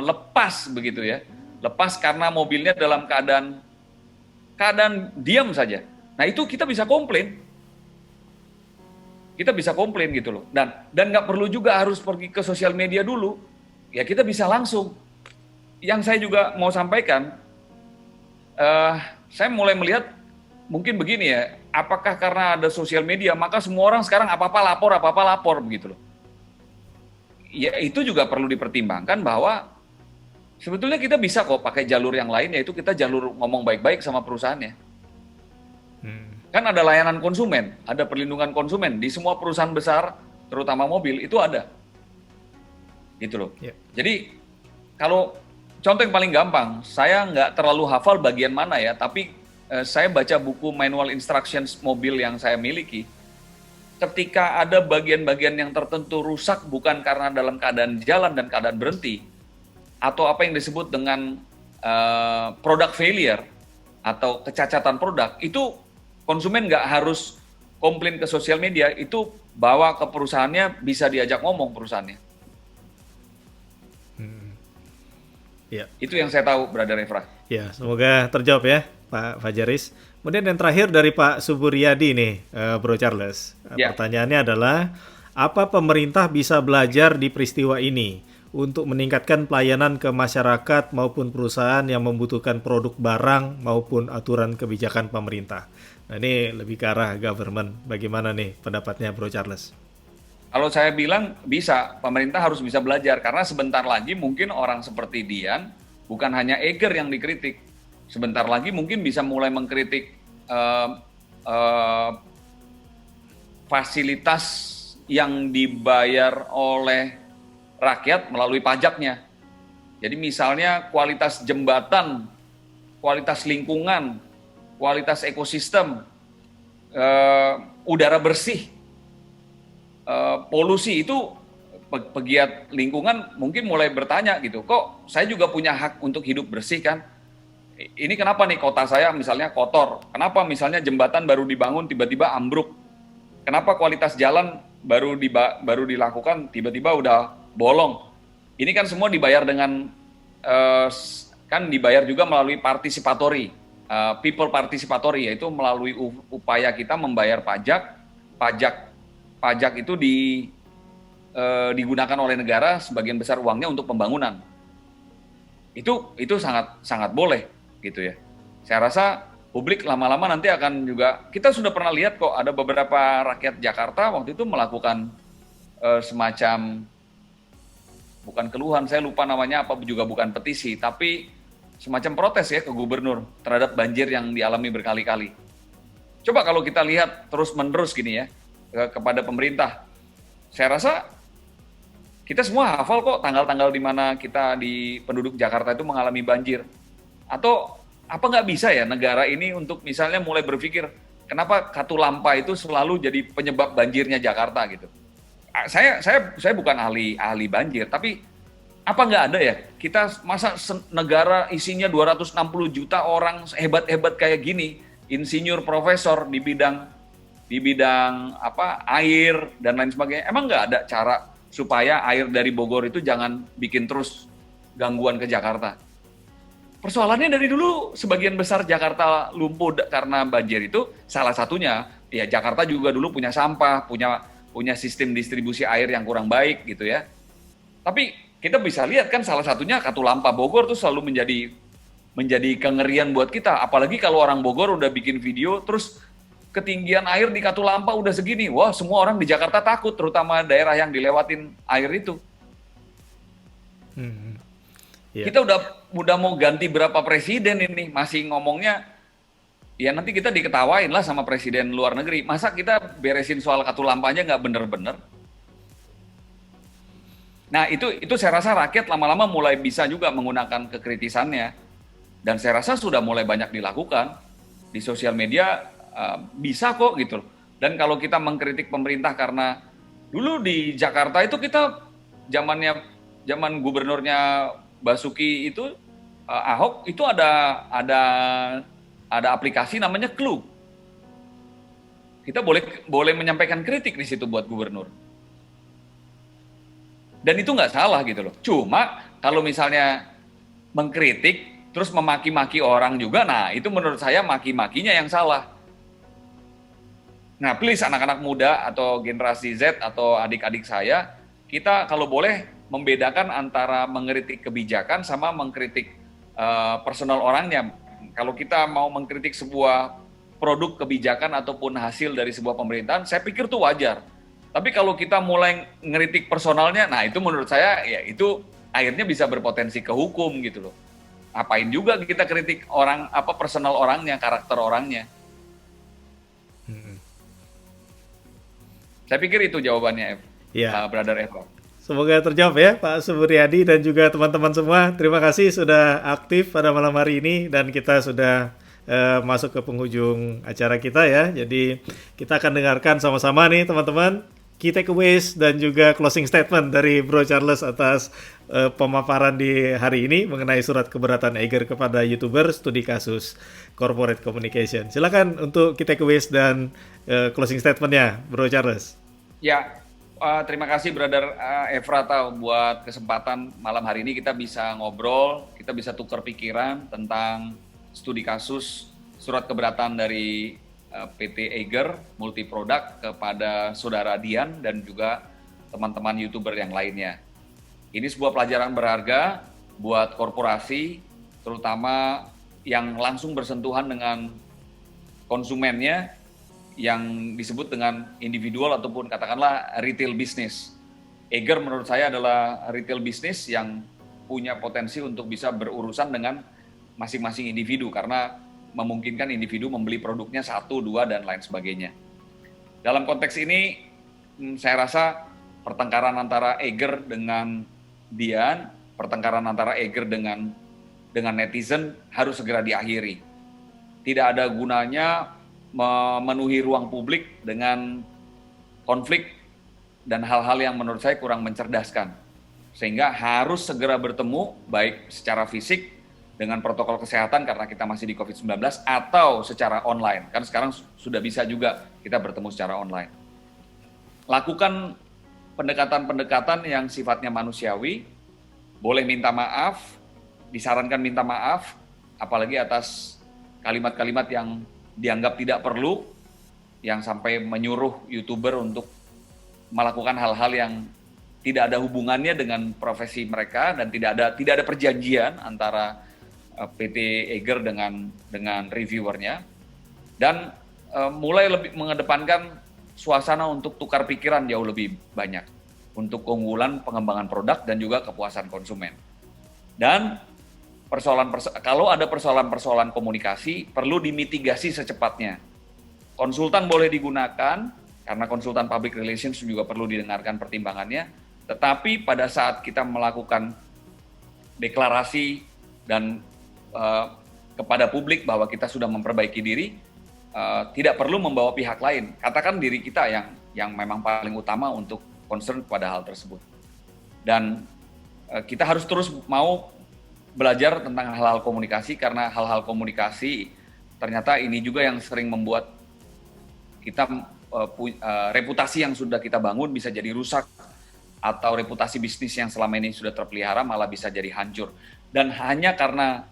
lepas begitu ya, lepas karena mobilnya dalam keadaan diam saja. Nah itu kita bisa komplain. Kita bisa komplain gitu loh. Dan nggak perlu juga harus pergi ke sosial media dulu. Ya kita bisa langsung. Yang saya juga mau sampaikan, saya mulai melihat mungkin begini ya, apakah karena ada sosial media maka semua orang sekarang apa-apa lapor begitu loh. Ya itu juga perlu dipertimbangkan bahwa sebetulnya kita bisa kok pakai jalur yang lain, yaitu kita jalur ngomong baik-baik sama perusahaannya. Kan ada layanan konsumen, ada perlindungan konsumen di semua perusahaan besar, terutama mobil, itu ada. Gitu loh. Yeah. Jadi, kalau contoh yang paling gampang, saya nggak terlalu hafal bagian mana ya, tapi saya baca buku manual instructions mobil yang saya miliki. Ketika ada bagian-bagian yang tertentu rusak bukan karena dalam keadaan jalan dan keadaan berhenti, atau apa yang disebut dengan product failure, atau kecacatan produk, itu konsumen nggak harus komplain ke sosial media, itu bawa ke perusahaannya, bisa diajak ngomong perusahaannya. Ya. Itu yang saya tahu, Brother Efra. Ya, semoga terjawab ya, Pak Fajaris. Kemudian yang terakhir dari Pak Suburyadi nih, Bro Charles. Ya. Pertanyaannya adalah, apa pemerintah bisa belajar di peristiwa ini untuk meningkatkan pelayanan ke masyarakat maupun perusahaan yang membutuhkan produk barang maupun aturan kebijakan pemerintah? Nah, ini lebih ke arah government. Bagaimana nih pendapatnya Bro Charles? Kalau saya bilang bisa, pemerintah harus bisa belajar. Karena sebentar lagi mungkin orang seperti Dian, bukan hanya Eger yang dikritik. Sebentar lagi mungkin bisa mulai mengkritik fasilitas yang dibayar oleh rakyat melalui pajaknya. Jadi misalnya kualitas jembatan, kualitas lingkungan, kualitas ekosistem, udara bersih, polusi itu pegiat lingkungan mungkin mulai bertanya gitu, kok saya juga punya hak untuk hidup bersih kan? Ini kenapa nih kota saya misalnya kotor? Kenapa misalnya jembatan baru dibangun tiba-tiba ambruk? Kenapa kualitas jalan baru dilakukan tiba-tiba udah bolong? Ini kan semua dibayar dengan kan dibayar juga melalui participatory, people participatory, yaitu melalui upaya kita membayar pajak itu digunakan oleh negara sebagian besar uangnya untuk pembangunan. Itu sangat boleh gitu ya. Saya rasa publik lama-lama nanti akan juga, kita sudah pernah lihat kok ada beberapa rakyat Jakarta waktu itu melakukan semacam, bukan keluhan, saya lupa namanya apa, juga bukan petisi, tapi semacam protes ya ke gubernur terhadap banjir yang dialami berkali-kali. Coba kalau kita lihat terus-menerus gini ya, kepada pemerintah, saya rasa kita semua hafal kok tanggal-tanggal di mana kita di penduduk Jakarta itu mengalami banjir. Atau apa nggak bisa ya negara ini untuk misalnya mulai berpikir, kenapa Katulampa itu selalu jadi penyebab banjirnya Jakarta gitu. Saya bukan ahli banjir, tapi apa nggak ada ya kita masa negara isinya 260 juta orang hebat-hebat kayak gini, insinyur profesor di bidang apa air dan lain sebagainya, emang nggak ada cara supaya air dari Bogor itu jangan bikin terus gangguan ke Jakarta? Persoalannya dari dulu sebagian besar Jakarta lumpuh karena banjir itu salah satunya. Ya Jakarta juga dulu punya sampah, punya sistem distribusi air yang kurang baik gitu ya. Tapi kita bisa lihat kan salah satunya Katulampa Bogor tuh selalu menjadi kengerian buat kita. Apalagi kalau orang Bogor udah bikin video terus ketinggian air di Katulampa udah segini. Wah, semua orang di Jakarta takut, terutama daerah yang dilewatin air itu. Yeah. Kita udah mau ganti berapa presiden ini, masih ngomongnya, ya nanti kita diketawain lah sama presiden luar negeri. Masa kita beresin soal Katulampanya nggak bener-bener? Nah itu saya rasa rakyat lama-lama mulai bisa juga menggunakan kekritisannya. Dan saya rasa sudah mulai banyak dilakukan. Di sosial media bisa kok gitu. Dan kalau kita mengkritik pemerintah karena dulu di Jakarta itu kita zaman gubernurnya Basuki itu Ahok itu ada aplikasi namanya Clue. Kita boleh menyampaikan kritik di situ buat gubernur. Dan itu nggak salah gitu loh. Cuma kalau misalnya mengkritik terus memaki-maki orang juga, nah itu menurut saya maki-makinya yang salah. Nah, please anak-anak muda atau generasi Z atau adik-adik saya, kita kalau boleh membedakan antara mengkritik kebijakan sama mengkritik personal orangnya. Kalau kita mau mengkritik sebuah produk kebijakan ataupun hasil dari sebuah pemerintahan, saya pikir itu wajar. Tapi kalau kita mulai ngeritik personalnya, nah itu menurut saya ya itu akhirnya bisa berpotensi ke hukum gitu loh. Apain juga kita kritik orang apa personal orangnya, karakter orangnya. Saya pikir itu jawabannya, Brother Eva. Semoga terjawab ya Pak Suburyadi dan juga teman-teman semua. Terima kasih sudah aktif pada malam hari ini dan kita sudah masuk ke penghujung acara kita ya. Jadi kita akan dengarkan sama-sama nih teman-teman key takeaways dan juga closing statement dari Bro Charles atas pemaparan di hari ini mengenai surat keberatan Eiger kepada YouTuber studi kasus corporate communication. Silakan untuk key takeaways dan closing statement-nya Bro Charles. Ya, terima kasih Brother Efrata buat kesempatan malam hari ini kita bisa ngobrol, kita bisa tukar pikiran tentang studi kasus surat keberatan dari PT Eiger Multiproduk kepada Saudara Dian dan juga teman-teman YouTuber yang lainnya. Ini sebuah pelajaran berharga buat korporasi, terutama yang langsung bersentuhan dengan konsumennya, yang disebut dengan individual ataupun katakanlah retail business. Eiger menurut saya adalah retail business yang punya potensi untuk bisa berurusan dengan masing-masing individu karena memungkinkan individu membeli produknya 1, 2, dan lain sebagainya. Dalam konteks ini, saya rasa pertengkaran antara Eiger dengan Dian, pertengkaran antara Eiger dengan netizen harus segera diakhiri. tidak ada gunanya memenuhi ruang publik dengan konflik dan hal-hal yang menurut saya kurang mencerdaskan. Sehingga harus segera bertemu, baik secara fisik dengan protokol kesehatan karena kita masih di COVID-19, atau secara online. Kan sekarang sudah bisa juga kita bertemu secara online. Lakukan pendekatan-pendekatan yang sifatnya manusiawi, boleh minta maaf, disarankan minta maaf, apalagi atas kalimat-kalimat yang dianggap tidak perlu, yang sampai menyuruh YouTuber untuk melakukan hal-hal yang tidak ada hubungannya dengan profesi mereka dan tidak ada perjanjian antara PT Eiger dengan reviewernya, dan mulai lebih mengedepankan suasana untuk tukar pikiran jauh lebih banyak untuk keunggulan pengembangan produk dan juga kepuasan konsumen. Dan kalau ada persoalan-persoalan komunikasi perlu dimitigasi secepatnya. Konsultan boleh digunakan karena konsultan public relations juga perlu didengarkan pertimbangannya, tetapi pada saat kita melakukan deklarasi dan kepada publik bahwa kita sudah memperbaiki diri, tidak perlu membawa pihak lain. Katakan diri kita yang memang paling utama untuk concern pada hal tersebut. Dan kita harus terus mau belajar tentang hal-hal komunikasi, karena hal-hal komunikasi ternyata ini juga yang sering membuat kita reputasi yang sudah kita bangun bisa jadi rusak, atau reputasi bisnis yang selama ini sudah terpelihara malah bisa jadi hancur. Dan hanya karena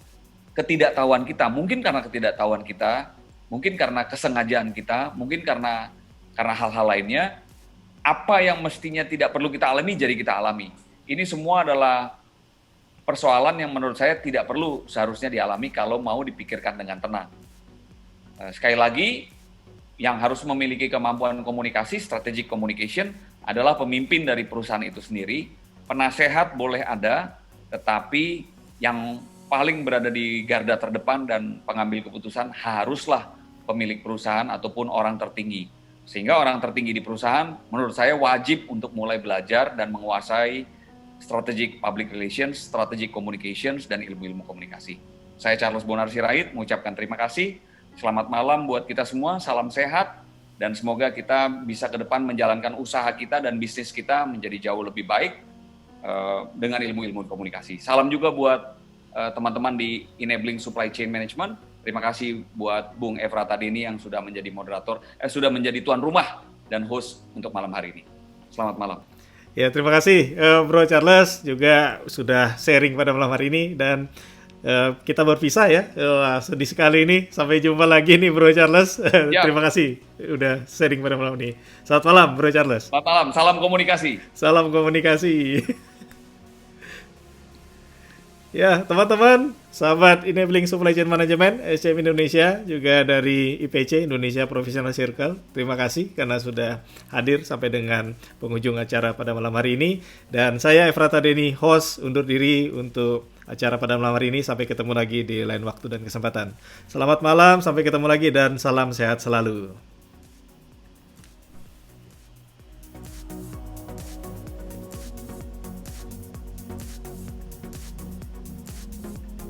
ketidaktahuan kita, mungkin karena ketidaktahuan kita, mungkin karena kesengajaan kita, mungkin karena hal-hal lainnya, apa yang mestinya tidak perlu kita alami jadi kita alami. Ini semua adalah persoalan yang menurut saya tidak perlu seharusnya dialami kalau mau dipikirkan dengan tenang. Sekali lagi, yang harus memiliki kemampuan komunikasi, strategic communication, adalah pemimpin dari perusahaan itu sendiri. Penasehat boleh ada, tetapi yang paling berada di garda terdepan dan pengambil keputusan haruslah pemilik perusahaan ataupun orang tertinggi. Sehingga orang tertinggi di perusahaan menurut saya wajib untuk mulai belajar dan menguasai strategic public relations, strategic communications, dan ilmu-ilmu komunikasi. Saya Charles Bonar Sirait mengucapkan terima kasih. Selamat malam buat kita semua, salam sehat, dan semoga kita bisa ke depan menjalankan usaha kita dan bisnis kita menjadi jauh lebih baik dengan ilmu-ilmu komunikasi. Salam juga buat teman-teman di Enabling Supply Chain Management. Terima kasih buat Bung Efrata Deni yang sudah menjadi moderator, sudah menjadi tuan rumah dan host untuk malam hari ini. Selamat malam. Ya, terima kasih Bro Charles juga sudah sharing pada malam hari ini, dan kita berpisah ya. Sedih sekali ini. Sampai jumpa lagi nih Bro Charles. Terima kasih udah sharing pada malam ini. Selamat malam Bro Charles. Selamat malam, salam komunikasi. Salam komunikasi. Ya, teman-teman, sahabat Enabling Supply Chain Management SCM Indonesia, juga dari IPC Indonesia Professional Circle, terima kasih karena sudah hadir sampai dengan penghujung acara pada malam hari ini. Dan saya Efrata Deni, host, undur diri untuk acara pada malam hari ini. Sampai ketemu lagi di lain waktu dan kesempatan. Selamat malam, sampai ketemu lagi, dan salam sehat selalu.